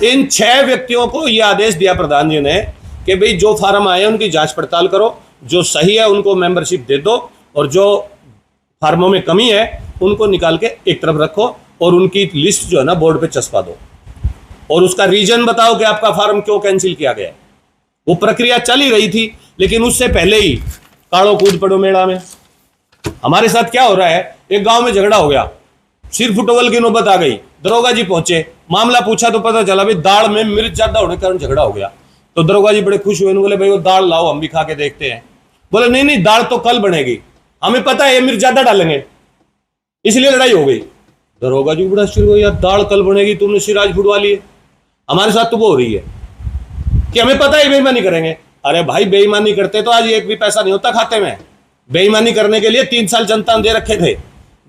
इन 6 व्यक्तियों को यह आदेश दिया प्रधान जी ने कि भाई जो फार्म आए उनकी जांच पड़ताल करो, जो सही है उनको मेंबरशिप दे दो और जो फार्मों में कमी है उनको निकाल के एक तरफ रखो और उनकी लिस्ट जो है ना बोर्ड पे चस्पा दो और उसका रीजन बताओ कि आपका फार्म क्यों कैंसिल किया गया। वो प्रक्रिया चल ही रही थी, लेकिन उससे पहले ही काड़ो कूद पड़ो मेला में। हमारे साथ क्या हो रहा है, एक गांव में झगड़ा हो गया, सिर फुटबॉल की नौबत आ गई, दरोगा जी पहुंचे, मामला पूछा तो पता चला भाई दाल में मिर्च ज्यादा होने के कारण झगड़ा हो गया। तो दरोगा जी बड़े खुश हुए, बोले भाई वो दाल लाओ हम भी खा के देखते हैं। बोले नहीं नहीं दाल तो कल बनेगी, हमें पता है ये मिर्च ज्यादा डालेंगे इसलिए लड़ाई हो गई। दरोगा जी बड़ा शुरू हो, यार दाल कल बनेगी तुमने सिर आज फुटवा लिए। हमारे साथ तो वो हो रही है कि हमें पता है बेईमानी करेंगे। अरे भाई बेईमानी करते तो आज एक भी पैसा नहीं होता खाते में। बेईमानी करने के लिए 3 साल जनता ने दे रखे थे,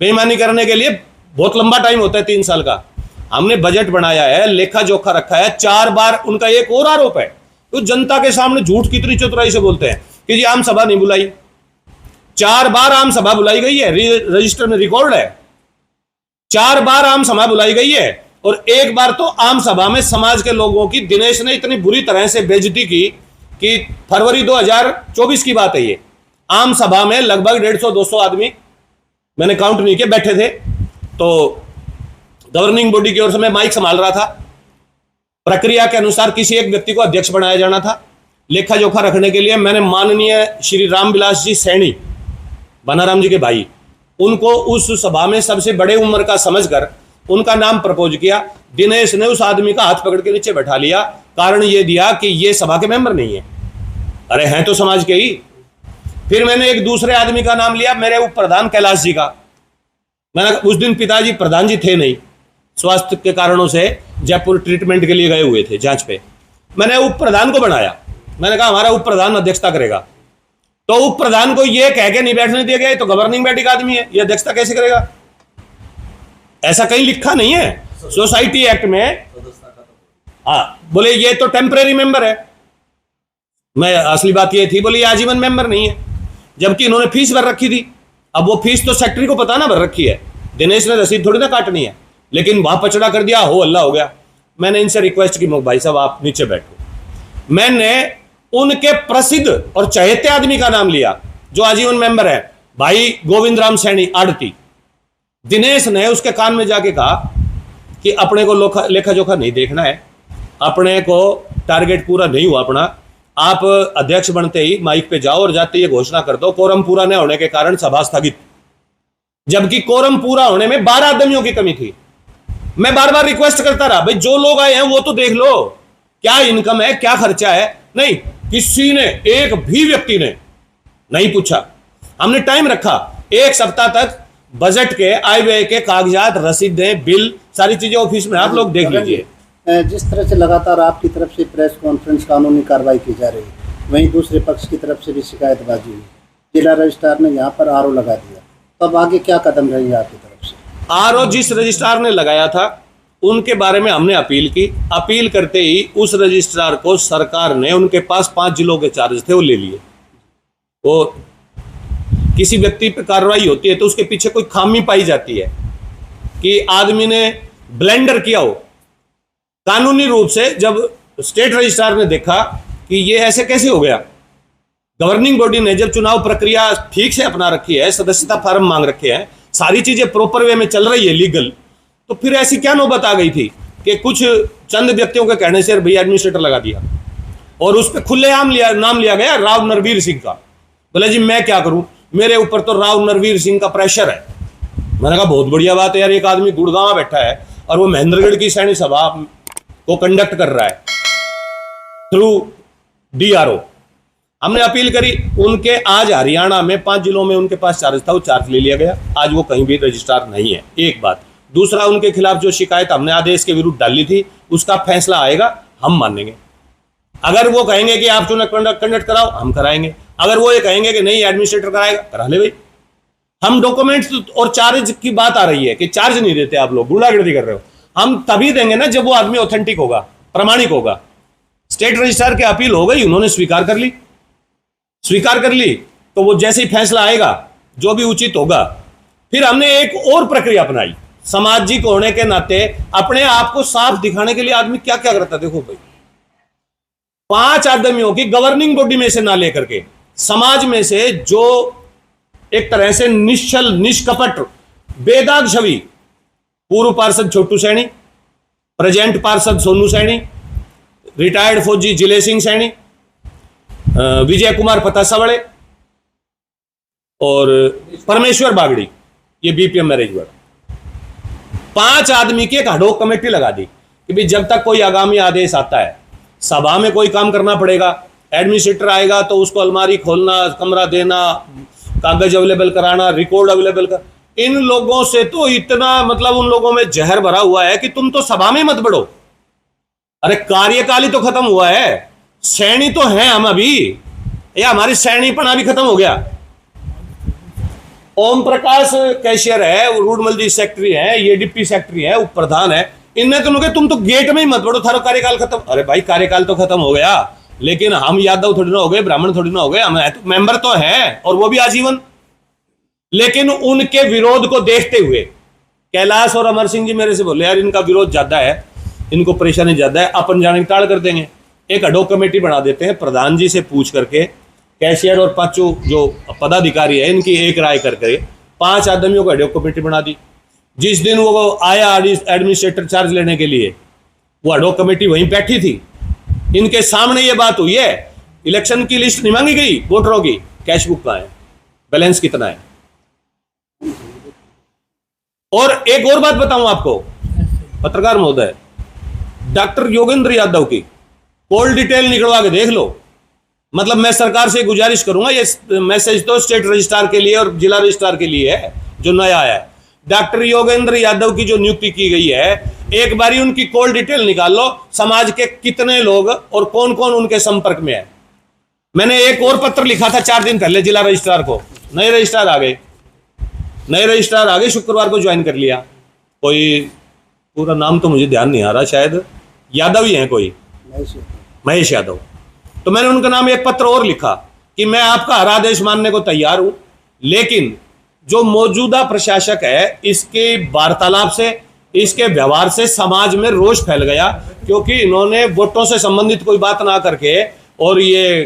बेईमानी करने के लिए बहुत लंबा टाइम होता है 3 साल का। हमने बजट बनाया है, लेखा जोखा रखा है। 4 बार उनका एक और आरोप है तो जनता के सामने झूठ कितनी चतुराई से बोलते हैं कि जी आम सभा नहीं बुलाई। 4 बार आम सभा बुलाई गई है, रजिस्टर में रिकॉर्ड है। 4 बार आम सभा बुलाई गई है और एक बार तो आम सभा में समाज के लोगों की दिनेश ने इतनी बुरी तरह से बेइज्जती की कि फरवरी 2024 की बात है ये। आम सभा में लगभग 150-200 आदमी, मैंने काउंट नहीं किया, बैठे थे। तो गवर्निंग बॉडी की ओर से मैं माइक संभाल रहा था। प्रक्रिया के अनुसार किसी एक व्यक्ति को अध्यक्ष बनाया जाना था। लेखा जोखा रखने के लिए मैंने माननीय श्री रामविलास जी सैनी, बनाराम जी के भाई, उनको उस सभा में सबसे बड़े उम्र का समझकर उनका नाम प्रपोज किया। दिनेश ने उस आदमी का हाथ पकड़ के नीचे बैठा लिया, कारण ये दिया कि ये सभा के मेंबर नहीं है। अरे हैं तो समाज के ही। फिर मैंने एक दूसरे आदमी का नाम लिया, मेरे उप प्रधान कैलाश जी का। मैंने उस दिन पिताजी प्रधान जी थे नहीं, स्वास्थ्य के कारणों से जयपुर ट्रीटमेंट के लिए गए हुए थे जांच पे। मैंने उप प्रधान को बनाया। मैंने कहा हमारा उप प्रधान अध्यक्षता करेगा। तो उप प्रधान को यह कह के नहीं बैठने दिया गया, तो गवर्निंग बॉडी का आदमी है, ये अध्यक्षता कैसे करेगा? ऐसा कहीं लिखा नहीं है सोसाइटी एक्ट में। हाँ, बोले ये तो टेम्परेरी मेंबर है। मैं असली बात ये थी, बोले ये आजीवन मेंबर नहीं है, जबकि इन्होंने फीस भर रखी थी। अब वो फीस तो सेक्रेटरी को पता ना भर रखी है, दिनेश ने रसीद थोड़ी ना काटनी है, लेकिन वहां पचड़ा कर दिया, हो अल्लाह हो गया। मैंने इनसे रिक्वेस्ट की, भाई साहब आप नीचे बैठो। मैंने उनके प्रसिद्ध और चहेते आदमी का नाम लिया जो आजीवन मेंबर है, भाई गोविंद राम सैनी आड़ती। दिनेश ने उसके कान में जाके कहा कि अपने को लेखा जोखा नहीं देखना है, अपने को टारगेट पूरा नहीं हुआ अपना, आप अध्यक्ष बनते ही माइक पे जाओ और जाते ही घोषणा कर दो कोरम पूरा न होने के कारण सभा स्थगित। जबकि कोरम पूरा होने में 12 आदमियों की कमी थी। मैं बार बार रिक्वेस्ट करता रहा, भाई जो लोग आए हैं वो तो देख लो, क्या इनकम है, क्या खर्चा है। नहीं, किसी ने, एक भी व्यक्ति ने नहीं पूछा। हमने टाइम रखा, 1 सप्ताह तक बजट के, आय व्यय के कागजात, रसीदें, बिल, सारी चीजें ऑफिस में आप लोग देख लीजिए। जिस तरह से लगातार आपकी तरफ से प्रेस कॉन्फ्रेंस, कानूनी कार्रवाई की जा रही है, वहीं दूसरे पक्ष की तरफ से भी शिकायतबाजी हुई, जिला रजिस्ट्रार ने यहाँ पर आरओ लगा दिया, तो अब आगे क्या कदम रहेंगे आपकी तरफ से? आरओ जिस रजिस्ट्रार ने लगाया था उनके बारे में हमने अपील की। अपील करते ही उस रजिस्ट्रार को सरकार ने, उनके पास 5 जिलों के चार्ज थे, वो ले लिए। वो किसी व्यक्ति पर कार्रवाई होती है तो उसके पीछे कोई खामी पाई जाती है कि आदमी ने ब्लेंडर किया हो। कानूनी रूप से जब स्टेट रजिस्ट्रार ने देखा कि ये ऐसे कैसे हो गया, गवर्निंग बॉडी ने जब चुनाव प्रक्रिया ठीक से अपना रखी है, सदस्यता फॉर्म मांग रखे हैं, सारी चीजें प्रॉपर वे में चल रही है लीगल, तो फिर ऐसी क्या नौबत आ गई थी कि कुछ चंद व्यक्तियों के कहने से भैया एडमिनिस्ट्रेटर लगा दिया और उस पर खुलेआम नाम लिया गया राव नरवीर सिंह का। बोले जी मैं क्या करूं, मेरे ऊपर तो राव नरवीर सिंह का प्रेशर है। मैंने कहा बहुत बढ़िया बात है यार, एक आदमी गुड़गांव में बैठा है और वो महेंद्रगढ़ की सैनिक सभा को कंडक्ट कर रहा है थ्रू डीआरओ। हमने अपील करी, उनके आज हरियाणा में 5 जिलों में उनके पास चार्ज था, वो चार्ज ले लिया गया। आज वो कहीं भी रजिस्ट्रार नहीं है, एक बात। दूसरा, उनके खिलाफ जो शिकायत हमने आदेश के विरुद्ध डाली थी उसका फैसला आएगा, हम मानेंगे। अगर वो कहेंगे कि आप चुनाव कंडक्ट कराओ, हम कराएंगे। अगर वो ये कहेंगे कि नहीं एडमिनिस्ट्रेटर कराएगा, करा ले भाई। हम डॉक्यूमेंट्स और चार्ज की बात आ रही है कि चार्ज नहीं देते आप लोग, गुंडागर्दी कर रहे हो, हम तभी देंगे ना जब वो आदमी ऑथेंटिक होगा, प्रामाणिक होगा। स्टेट रजिस्ट्रार की अपील हो गई, उन्होंने स्वीकार कर ली तो वो जैसे ही फैसला आएगा जो भी उचित होगा, फिर हमने एक और प्रक्रिया अपनाई। सामाजिक होने के नाते अपने आप को साफ दिखाने के लिए आदमी क्या क्या करता है, देखो भाई, 5 आदमियों की गवर्निंग बॉडी में से ना लेकर के समाज में से जो एक तरह से निश्चल, निष्कपट, बेदाग छवि, पूर्व पार्षद छोटू सैनी, प्रेजेंट पार्षद सोनू सैनी, रिटायर्ड फौजी जिले सिंह सैनी, विजय कुमार पतासावड़े और परमेश्वर बागड़ी, ये बीपीएम मैरिज वर्ड, 5 आदमी की एक हडोक कमेटी लगा दी कि भाई जब तक कोई आगामी आदेश आता है, सभा में कोई काम करना पड़ेगा, एडमिनिस्ट्रेटर आएगा तो उसको अलमारी खोलना, कमरा देना, कागज अवेलेबल कराना, रिकॉर्ड अवेलेबल कर, इन लोगों से तो इतना, मतलब उन लोगों में जहर भरा हुआ है कि तुम तो सभा में मत बढ़ो। अरे कार्यकाल ही तो खत्म हुआ है, सैनी तो हैं हम अभी, या हमारी सैनीपना भी खत्म हो गया। ओम प्रकाश कैशियर है, रूडमल जी सेक्रेटरी है, ये डिप्टी सेक्रेटरी है, उप प्रधान है, इनने तो तुम तो गेट में ही मत बढ़ो, थारा कार्यकाल खत्म। अरे भाई कार्यकाल तो खत्म हो गया, लेकिन हम यादव थोड़ी ना हो गए, ब्राह्मण थोड़ी ना हो गए, हम तो मेंबर तो हैं और वो भी आजीवन। लेकिन उनके विरोध को देखते हुए कैलाश और अमर सिंह जी मेरे से बोले यार इनका विरोध ज्यादा है, इनको परेशानी ज्यादा है, अपन जाने की टाल कर देंगे, एक अडोक कमेटी बना देते हैं, प्रधान जी से पूछ करके, कैशियर और 5 जो पदाधिकारी है इनकी एक राय करके 5 आदमियों को अडोक कमेटी बना दी। जिस दिन वो आया एडमिनिस्ट्रेटर चार्ज लेने के लिए, वो अडोक कमेटी वहीं बैठी थी, इनके सामने ये बात हुई है, इलेक्शन की लिस्ट नहीं मांगी गई वोटरों की, कैश बुक कहाँ है, बैलेंस कितना है। और एक और बात बताऊं आपको पत्रकार महोदय, डॉक्टर योगेंद्र यादव की कॉल डिटेल निकलवा के देख लो। मतलब मैं सरकार से गुजारिश करूंगा, ये मैसेज तो स्टेट रजिस्ट्रार के लिए और जिला रजिस्ट्रार के लिए है जो नया आया है। डॉक्टर योगेंद्र यादव की जो नियुक्ति की गई है, एक बारी उनकी कॉल डिटेल निकाल लो, समाज के कितने लोग और कौन कौन उनके संपर्क में है। मैंने एक और पत्र लिखा था 4 दिन पहले जिला रजिस्ट्रार को, नए रजिस्ट्रार आ गए, शुक्रवार को ज्वाइन कर लिया। कोई पूरा नाम तो मुझे ध्यान नहीं आ रहा, शायद यादव ही है कोई, महेश यादव। तो मैंने उनका नाम एक पत्र और लिखा कि मैं आपका हर आदेश मानने को तैयार हूं, लेकिन जो मौजूदा प्रशासक है, इसके वार्तालाप से, इसके व्यवहार से समाज में रोष फैल गया, क्योंकि इन्होंने वोटों से संबंधित कोई बात ना करके और ये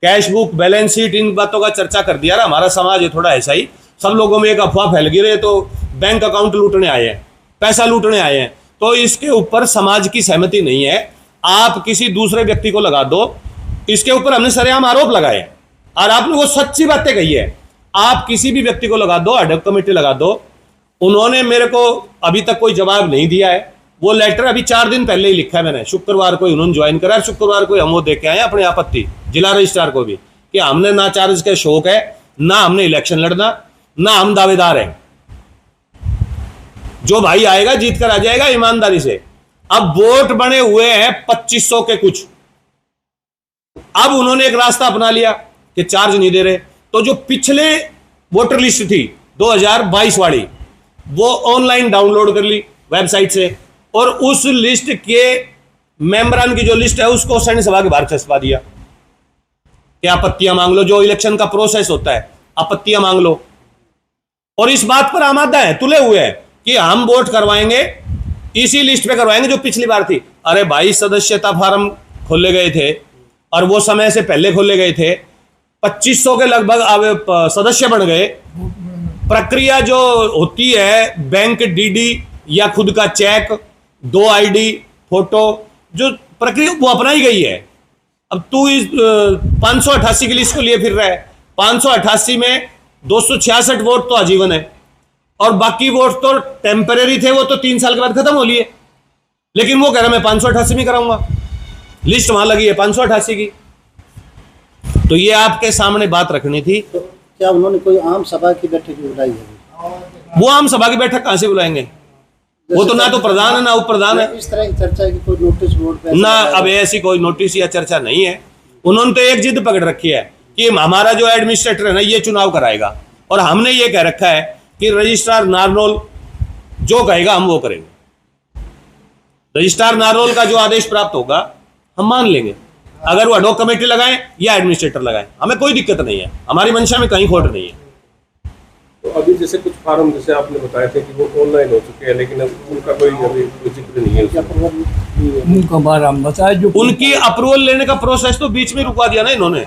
कैश बुक, बैलेंस शीट, इन बातों का चर्चा कर दिया। हमारा समाज है थोड़ा ऐसा ही, सब लोगों में एक अफवाह फैल गई रहे तो बैंक अकाउंट लूटने आए हैं, पैसा लूटने आए हैं। तो इसके ऊपर समाज की सहमति नहीं है। आप किसी दूसरे व्यक्ति को लगा दो, इसके ऊपर हमने सरेआम आरोप लगाए और आपने वो सच्ची बातें कही है। आप किसी भी व्यक्ति को लगा दो, एडहॉक कमेटी लगा दो। उन्होंने मेरे को अभी तक कोई जवाब नहीं दिया है। वो लेटर अभी 4 दिन पहले ही लिखा है मैंने, शुक्रवार को उन्होंने ज्वाइन करा, शुक्रवार को हम वो दे के आए अपनी आपत्ति जिला रजिस्ट्रार को भी, कि हमने ना चार्ज के शौक है, ना हमने इलेक्शन लड़ना, ना हम दावेदार हैं। जो भाई आएगा जीत कर आ जाएगा ईमानदारी से। अब वोट बने हुए हैं 2500 के कुछ। अब उन्होंने एक रास्ता अपना लिया कि चार्ज नहीं दे रहे, तो जो पिछले वोटर लिस्ट थी 2022 वाली, वो ऑनलाइन डाउनलोड कर ली वेबसाइट से और उस लिस्ट के मेंबरान की जो लिस्ट है उसको सैन्य सभा के बाहर चस्पा दिया कि आपत्तियां मांग लो। जो इलेक्शन का प्रोसेस होता है, आपत्तियां मांग लो। और इस बात पर आमादा है, तुले हुए हैं कि हम वोट करवाएंगे, इसी लिस्ट पे करवाएंगे जो पिछली बार थी। अरे भाई, सदस्यता फार्म खोले गए थे और वो समय से पहले खोले गए थे, 2500 के लगभग सदस्य बन गए। प्रक्रिया जो होती है, बैंक डीडी या खुद का चेक, 2 आईडी, फोटो, जो प्रक्रिया वो अपनाई गई है। अब तू इस 588 की लिस्ट को लिए फिर रहा है। 588 में 266 वोट तो आजीवन है और बाकी वोट तो टेम्परेरी थे, वो तो 3 साल के बाद खत्म हो लिए। लेकिन वो कह रहा मैं 588 में कराऊंगा, लिस्ट वहां लगी है 588 की। तो ये आपके सामने बात रखनी थी। तो क्या उन्होंने कोई आम सभा की बैठक बुलाई है? वो आम सभा की बैठक कहां से बुलाएंगे? वो तो ना तो प्रधान है ना उप प्रधान है। इस तरह की चर्चा की कोई नोटिस बोर्ड पे ना, अब ऐसी कोई नोटिस या चर्चा नहीं है। उन्होंने तो एक जिद पकड़ रखी है कि हमारा जो एडमिनिस्ट्रेटर है ना, ये चुनाव कराएगा, और हमने ये कह रखा है कि रजिस्ट्रार नारनौल जो कहेगा हम वो करेंगे। रजिस्ट्रार नारनौल का जो आदेश प्राप्त होगा हम मान लेंगे, अगर वो एडहॉक कमेटी लगाएं या एडमिनिस्ट्रेटर लगाएं, हमें कोई दिक्कत नहीं है। हमारी मंशा में कहीं खोट नहीं है। तो अभी जैसे कुछ फार्म जैसे आपने बताए थे कि वो ऑनलाइन हो चुके हैं, लेकिन अब उनका कोई अभी जिक्र नहीं है उसमें। उनका बारे हम बताए जो उनकी अप्रूवल लेने का प्रोसेस तो बीच में रुकवा दिया ना इन्होंने।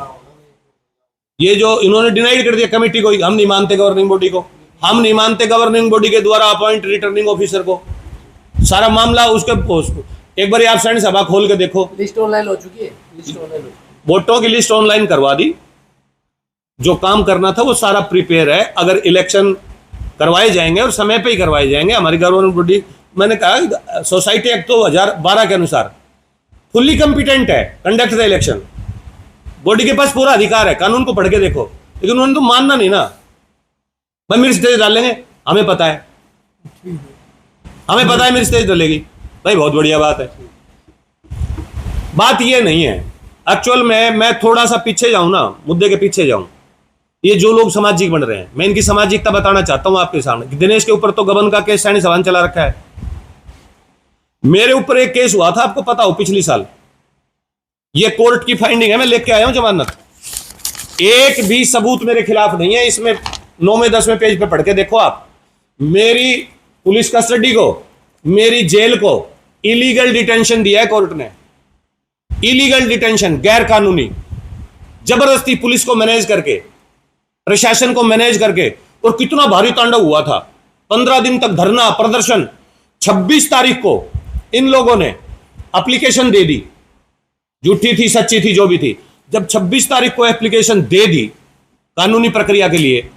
ये जो इन्होंने डिनाइड कर दिया कमेटी को, हम नहीं मानते गवर्निंग बॉडी को, हम नहीं मानते गवर्निंग बॉडी के द्वारा अपॉइंट रिटर्निंग ऑफिसर को। सारा मामला उसके एक बार आप सैन्य सभा खोल के देखो, लिस्ट ऑनलाइन हो चुकी है, लिस्ट ऑनलाइन वोटों की लिस्ट ऑनलाइन करवा दी। जो काम करना था वो सारा प्रिपेयर है। अगर इलेक्शन करवाए जाएंगे और समय पे ही करवाए जाएंगे, हमारी गवर्निंग बॉडी, मैंने कहा सोसाइटी एक्ट 2012 के अनुसार फुल्ली कॉम्पिटेंट है कंडक्ट द इलेक्शन। बॉडी के पास पूरा अधिकार है, कानून को पढ़ के देखो। लेकिन उन्होंने तो मानना नहीं ना। भाई मिर्च तेज डाल लेंगे, हमें पता है, हमें पता है मिर्च तेज डलेगी। भाई बहुत बढ़िया बात है। बात ये नहीं है एक्चुअल में। मैं थोड़ा सा पीछे जाऊं ना, मुद्दे के पीछे जाऊं। ये जो लोग सामाजिक बन रहे हैं, मैं इनकी सामाजिकता बताना चाहता हूं आपके सामने। दिनेश के ऊपर तो गबन का केस सैन्य सभा चला रखा है। मेरे ऊपर एक केस हुआ था, आपको पता हो, पिछली साल। ये कोर्ट की फाइंडिंग है, मैं लेके आया हूं जमानत। एक भी सबूत मेरे खिलाफ नहीं है इसमें। 9 में 10वें पेज पे पढ़ के देखो आप। मेरी पुलिस कस्टडी को, मेरी जेल को इलीगल डिटेंशन दिया है कोर्ट ने। इलीगल डिटेंशन, गैर कानूनी, जबरदस्ती पुलिस को मैनेज करके, प्रशासन को मैनेज करके। और कितना भारी तांडव हुआ था। 15 दिन तक धरना प्रदर्शन। 26 तारीख को इन लोगों ने एप्लीकेशन दे दी, झूठी थी सच्ची थी जो भी थी। जब 26 तारीख को एप्लीकेशन दे दी कानूनी प्रक्रिया के लिए,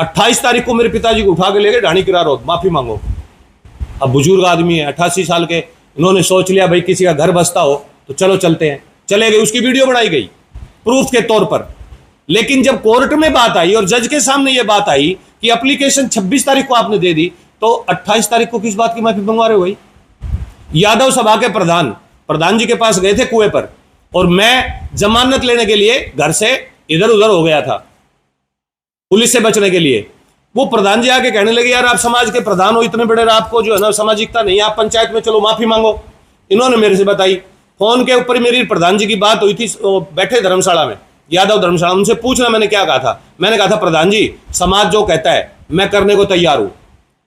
28 तारीख को मेरे पिताजी को उठा के ले गए ढाणी किरार रोड, माफी मांगो। अब बुजुर्ग आदमी है, 88 साल के, इन्होंने सोच लिया भाई किसी का घर बसता हो तो चलो चलते हैं। चले गए, उसकी वीडियो बनाई गई प्रूफ के तौर पर। लेकिन जब कोर्ट में बात आई और जज के सामने यह बात आई कि एप्लीकेशन 26 तारीख को आपने दे दी, तो 28 तारीख को किस बात की माफी मंगवा रहे हो भाई? यादव सभा के प्रधान जी के पास गए थे कुएं पर, और मैं जमानत लेने के लिए घर से इधर उधर हो गया था पुलिस से बचने के लिए। वो प्रधान जी आके कहने लगे, यार आप समाज के प्रधान हो, इतने बड़े, आपको जो है ना सामाजिकता नहीं, आप पंचायत में चलो माफी मांगो। इन्होंने मेरे से बताई, फोन के ऊपर मेरी प्रधान जी की बात हुई थी, बैठे धर्मशाला में, यादव धर्मशाला। उनसे पूछना मैंने क्या कहा था। मैंने कहा था प्रधान जी, समाज जो कहता है मैं करने को तैयार हूं।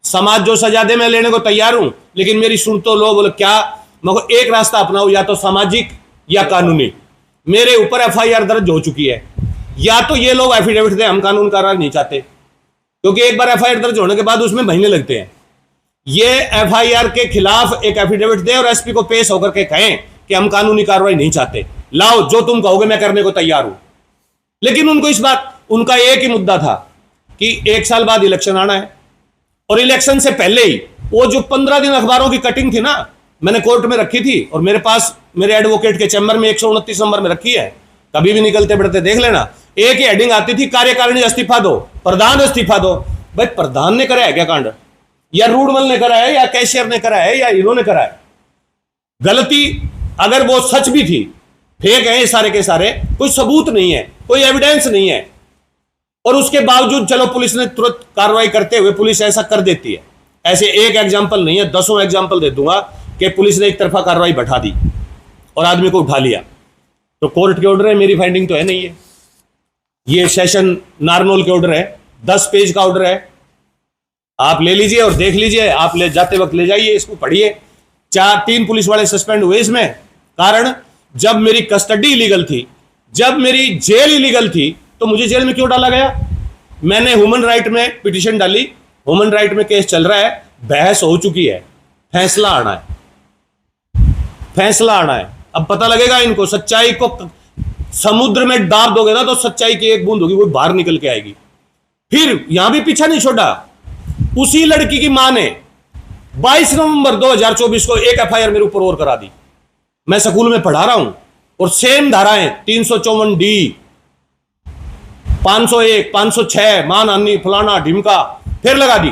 समाज जो सजा दे मैं लेने को तैयार हूं, लेकिन मेरी सुन तो लो। बोले क्या? मगर एक रास्ता अपनाओ, या तो सामाजिक या कानूनी। मेरे ऊपर एफआईआर दर्ज हो चुकी है, या तो ये लोग एफिडेविट दें, हम कानून कार्रवाई नहीं चाहते, क्योंकि एक बार एफआईआर दर्ज होने के बाद उसमें महीने लगते हैं। ये एफआईआर के खिलाफ एक एफिडेविट दें और एसपी को पेश होकर के कहें कि हम कानूनी कार्रवाई नहीं चाहते, लाओ जो तुम कहोगे मैं करने को तैयार हूं। लेकिन उनको इस बात, उनका एक ही मुद्दा था कि 1 साल बाद इलेक्शन आना है, और इलेक्शन से पहले ही वो जो 15 दिन अखबारों की कटिंग थी ना, मैंने कोर्ट में रखी थी और मेरे पास मेरे एडवोकेट के चैम्बर में 129 नंबर में रखी है, कभी भी निकलते बढ़ते देख लेना। एक ही हेडिंग आती थी, कार्यकारिणी इस्तीफा दो, प्रधान इस्तीफा दो। भाई प्रधान ने करा है क्या कांड? या रूडमल ने करा है, या कैशियर ने करा है, या इन्होंने करा है? गलती अगर वो सच भी थी, फेक है सारे के सारे, कोई सबूत नहीं है, कोई एविडेंस नहीं है, और उसके बावजूद चलो पुलिस ने तुरंत कार्रवाई करते हुए पुलिस ऐसा कर देती है। ऐसे एक एग्जाम्पल नहीं है, 10 एग्जाम्पल दे दूंगा कि पुलिस ने एक तरफा कार्रवाई बैठा दी और आदमी को उठा लिया। तो कोर्ट के ऑर्डर है, मेरी फाइंडिंग तो है नहीं है। ये सेशन नारनौल के ऑर्डर है, 10 पेज का ऑर्डर है, आप ले लीजिए और देख लीजिए। आप ले जाते वक्त ले जाइए, इसको पढ़िए। 3 पुलिस वाले सस्पेंड हुए इसमें, कारण जब मेरी कस्टडी इलीगल थी, जब मेरी जेल इलीगल थी, तो मुझे जेल में क्यों डाला गया? मैंने ह्यूमन राइट में पिटीशन डाली, ह्यूमन राइट में केस चल रहा है, बहस हो चुकी है, फैसला आना है, फैसला आना है। अब पता लगेगा इनको, सच्चाई को समुद्र में डाल दोगे ना तो सच्चाई की एक बूंद होगी, वो बाहर निकल के आएगी। फिर यहां भी पीछा नहीं छोड़ा, उसी लड़की की मां ने 22 नवंबर 2024 को एक एफआईआर मेरे ऊपर और करा दी। मैं स्कूल में पढ़ा रहा हूं और सेम धाराएं 354D, 501, 506, मानहानि, फलाना ढिमका फिर लगा दी।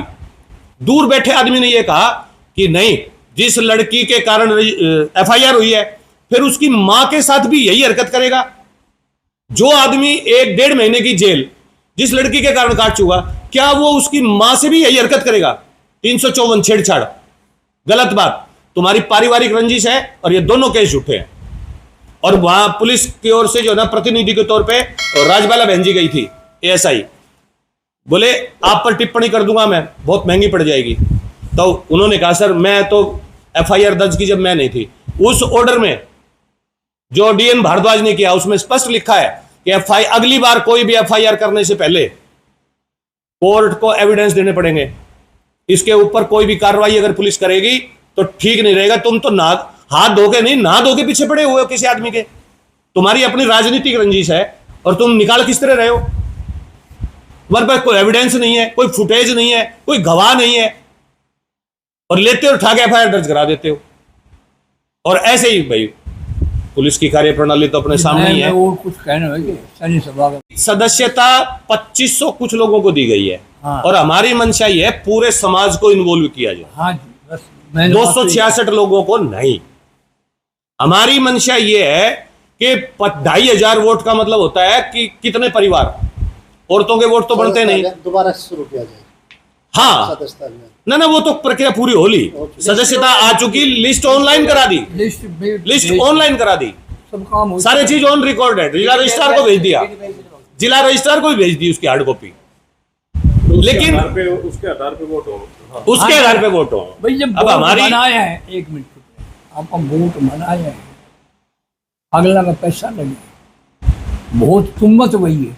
दूर बैठे आदमी ने यह कहा कि नहीं, जिस लड़की के कारण एफआईआर हुई है, फिर उसकी मां के साथ भी यही हरकत करेगा। जो आदमी 1-1.5 महीने की जेल जिस लड़की के कारण काट चुका, क्या वो उसकी मां से भी यही हरकत करेगा? 354 छेड़छाड़, गलत बात। तुम्हारी पारिवारिक रंजिश है और ये दोनों केस झूठे हैं। और वहां पुलिस की ओर से जो ना प्रतिनिधि के तौर पे राजबाला बहन जी गई थी, एएसआई, बोले आप पर टिप्पणी कर दूंगा मैं, बहुत महंगी पड़ जाएगी। तो उन्होंने कहा सर मैं तो एफआईआर दर्ज की जब मैं नहीं थी। उस ऑर्डर में जो डीएन भारद्वाज ने किया उसमें स्पष्ट लिखा है कि अगली बार कोई भी एफआईआर करने से पहले कोर्ट को एविडेंस देने पड़ेंगे। इसके ऊपर कोई भी कार्रवाई अगर पुलिस करेगी तो ठीक नहीं रहेगा। तुम तो ना हाथ धोके नहीं, ना धोके पीछे पड़े हुए हो किसी आदमी के। तुम्हारी अपनी राजनीतिक रंजिश है और तुम निकाल किस तरह रहे हो? तुम्हारे पास कोई एविडेंस नहीं है, कोई फुटेज नहीं है, कोई गवाह नहीं है, और लेते हो उठा के एफआईआर दर्ज करा देते हो। और ऐसे ही भाई पुलिस की कार्यप्रणाली तो अपने सामने ही है। और कुछ कहना है कि सैनिक सभा का सदस्यता 2500 कुछ लोगों को दी गई है। हाँ। और हमारी मंशा ये है पूरे समाज को इन्वॉल्व किया जाए। हाँ जी, बस मैंने 266 लोगों को नहीं। हमारी मंशा ये है कि 2500 वोट का मतलब होता है कि कितने परिवार, औरतों के वोट तो बनते नहीं। दोबारा शुरू किया जाए। हाँ सदस्यता में ना वो तो प्रक्रिया पूरी हो ली, सदस्यता आ चुकी, लिस्ट ऑनलाइन करा दी, लिस्ट ऑनलाइन करा दी, सब काम हो सारी चीज ऑन रिकॉर्ड है। जिला रजिस्ट्रार को भेज दिया, जिला रजिस्ट्रार को भी भेज दी उसकी हार्ड कॉपी। लेकिन उसके आधार पे वोट हो, उसके आधार पे वोट हो। भाई जब अब हमारी बनाया है, 1 मिनट आपका वोट बनाया है, अगला का पैसा लगे, बहुत कीमत वही है।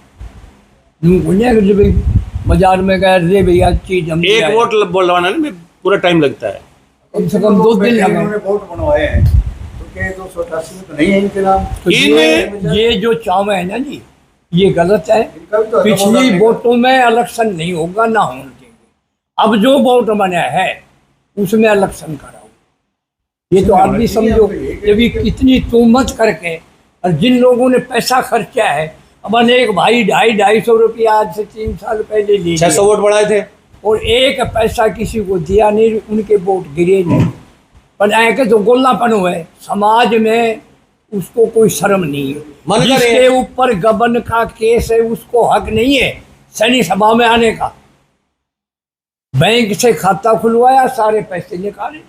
जब बाजार में गए रे भैया चीज हम एक वोट बोलवाना में पूरा टाइम लगता है, कम से कम 2 दिन लगा। वोट बनवाए हैं तो क्या 288 में तो नहीं है इनके नाम? तो ये जो चाव है ना जी, ये गलत है। पिछली वोटों में इलेक्शन नहीं होगा, ना होने देंगे। अब जो वोट बना है उसमें इलेक्शन कराओ। ये तो आदमी समझो, जब ये कितनी तोहमत करके, और जिन लोगों ने पैसा खर्चा है, अब अनेक भाई 250-250 रुपया आज से 3 साल पहले ले 600 वोट बढ़ाए थे और एक पैसा किसी को दिया नहीं, उनके वोट गिरे नहीं। पर ऐके तो गोलापन हुए समाज में, उसको कोई शर्म नहीं है। जिसके ऊपर गबन का केस है उसको हक नहीं है सैनिक सभा में आने का। बैंक से खाता खुलवाया, सारे पैसे निकाले,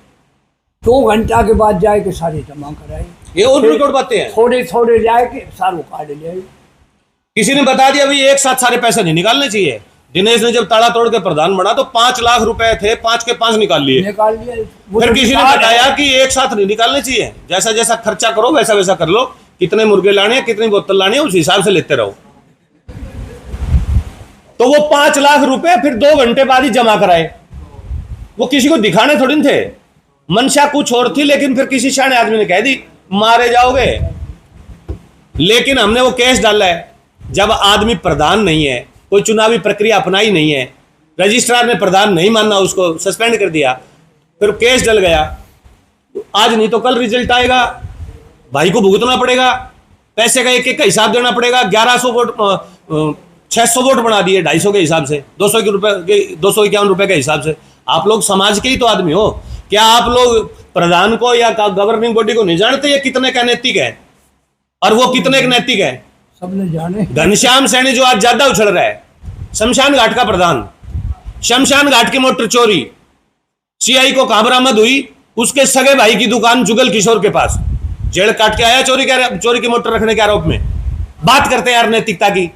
2 घंटा के बाद जाए के सारे जमा कराए। ये ऑन रिकॉर्ड बातें हैं। थोड़े जाए के सारों कार्ड ले आए। किसी ने बता दिया भाई एक साथ सारे पैसे नहीं निकालने चाहिए, दिनेश ने जब ताला तोड़ के प्रधान बना तो 5 लाख रुपए थे, 5 के 5 निकाल लिए। निकाल लिया। फिर किसी ने बताया कि एक साथ नहीं निकालने चाहिए, जैसा जैसा खर्चा करो वैसा वैसा कर लो, कितने मुर्गे लाने हैं, कितनी बोतल लानी है, उस हिसाब से लेते रहो। तो वो 5 लाख रुपए फिर 2 घंटे बाद ही जमा कराए। वो किसी को दिखाने थोड़ी थे, मंशा कुछ और थी, लेकिन फिर किसी शाने आदमी ने कह दी मारे जाओगे। लेकिन हमने वो केस डाला है। जब आदमी प्रधान नहीं है, कोई चुनावी प्रक्रिया अपनाई नहीं है, रजिस्ट्रार ने प्रधान नहीं मानना, उसको सस्पेंड कर दिया, फिर केस डल गया। आज नहीं तो कल रिजल्ट आएगा, भाई को भुगतना पड़ेगा, पैसे का एक एक का हिसाब देना पड़ेगा। 1100 वोट 600 वोट बना दिए 250 के हिसाब से, 251 रुपए के हिसाब से। आप लोग समाज के ही तो आदमी हो। क्या आप लोग प्रधान को या गवर्निंग बॉडी को नहीं जानते ये कितने का नैतिक है और वो कितने का नैतिक है? सबने जाने। घनश्याम सैनी जो आज ज्यादा उछल रहा है, शमशान घाट का प्रधान, शमशान घाट की मोटर चोरी सीआई को कहां बरामद हुई? उसके सगे भाई की दुकान जुगल किशोर के पास, जेल काट के आया चोरी की मोटर रखने के आरोप में। बात करते हैं यार नैतिकता की।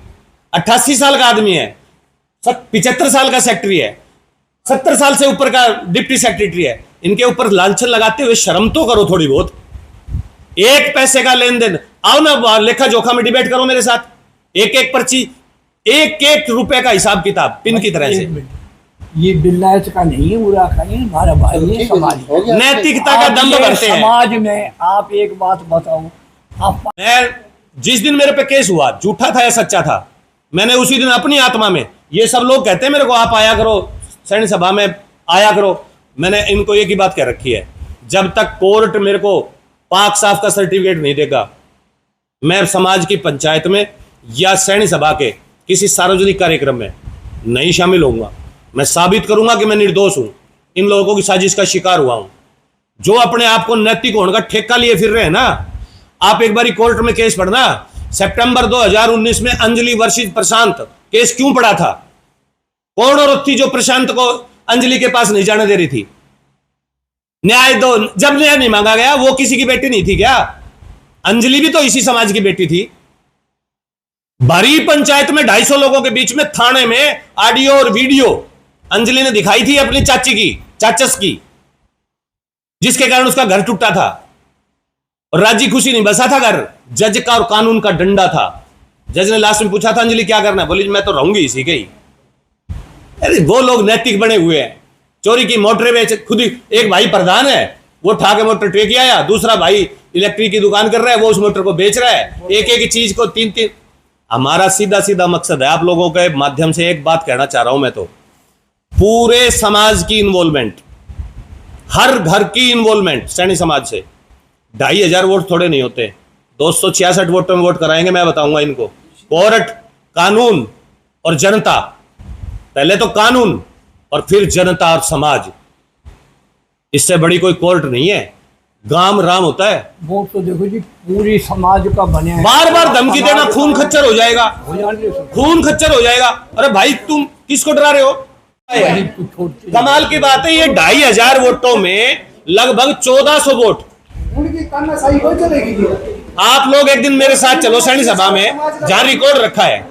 88 साल का आदमी है, 75 साल का सेक्रेटरी है, 70 साल से ऊपर का डिप्टी सेक्रेटरी है। इनके ऊपर लांछन लगाते हुए शर्म तो करो थोड़ी बहुत। एक पैसे का लेन देन, आओ ना लेखा जोखा में डिबेट करो मेरे साथ। एक एक पर्ची, एक एक रुपए का हिसाब किताब पिन की तरह से। ये विलायत का नहीं है, उरा का नहीं, हमारा भाई है, समाज नैतिकता का दम्भ करते हैं समाज में। आप एक बात बताओ, मैं जिस दिन मेरे पे केस हुआ, झूठा था या सच्चा था, मैंने उसी दिन अपनी आत्मा में, ये सब लोग कहते हैं मेरे को आप आया करो सैन्य सभा में, आया करो, मैंने इनको एक ही बात कह रखी है, जब तक कोर्ट मेरे को पाक साफ का सर्टिफिकेट नहीं देगा, मैं समाज की पंचायत में या सैन्य सभा के किसी सार्वजनिक कार्यक्रम में नहीं शामिल होऊंगा। मैं साबित करूंगा कि मैं निर्दोष हूं, इन लोगों की साजिश का शिकार हुआ हूं। जो अपने आप को नैतिक होने का ठेका लिए फिर रहे हैं ना, आप एक बारी कोर्ट में केस पढ़ना, सितंबर 2019 में अंजलि वर्सेस प्रशांत केस क्यों पड़ा था? कौन औरत थी जो प्रशांत को अंजलि के पास नहीं जाने दे रही थी? न्याय दो, जब न्याय नहीं मांगा गया, वो किसी की बेटी नहीं थी क्या? अंजलि भी तो इसी समाज की बेटी थी। भरी पंचायत में 250 लोगों के बीच में थाने में ऑडियो और वीडियो अंजलि ने दिखाई थी अपनी चाची की, चाचस की, जिसके कारण उसका घर टूटा था और राजी खुशी नहीं बसा था घर। जज का और कानून का डंडा था। जज ने लास्ट में पूछा था अंजलि क्या करना है, बोली मैं तो रहूंगी इसी के ही। अरे वो लोग नैतिक बने हुए हैं। चोरी की मोटरें बेच, खुद ही एक भाई प्रधान है, वो ठा के मोटर टेक आया, दूसरा भाई इलेक्ट्रिक की दुकान कर रहा है, वो उस मोटर को बेच रहा है, एक एक चीज को 3-3। हमारा सीधा सीधा मकसद है, आप लोगों के माध्यम से एक बात कहना चाह रहा हूं मैं, तो पूरे समाज की इन्वॉल्वमेंट, हर घर की इन्वॉल्वमेंट सैनी समाज से। 2500 वोट थोड़े नहीं होते, 266 वोटों में वोट कराएंगे। मैं बताऊंगा इनको, कोर्ट, कानून और जनता, पहले तो कानून और फिर जनता और समाज। इससे बड़ी कोई कोर्ट नहीं है, गांव राम होता है। वो तो देखो जी पूरी समाज का बने हैं। बार बार धमकी देना खून खच्चर हो जाएगा, खून खच्चर हो जाएगा। अरे भाई तुम किसको डरा रहे हो? कमाल की बात है, ये 2500 वोटों में लगभग 1400 वोट। आप लोग एक दिन मेरे साथ चलो सैन्य सभा में, जहां रिकॉर्ड रखा है,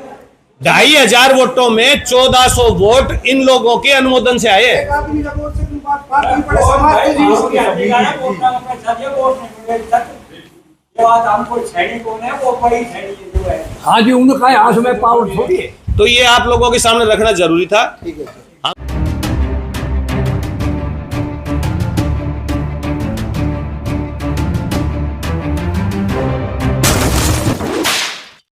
2500 वोटों में 1400 वोट इन लोगों के अनुमोदन से आए। हाँ जी, उनका यहाँ से मैं पावर थोड़ी है। तो ये आप लोगों के सामने रखना जरूरी था।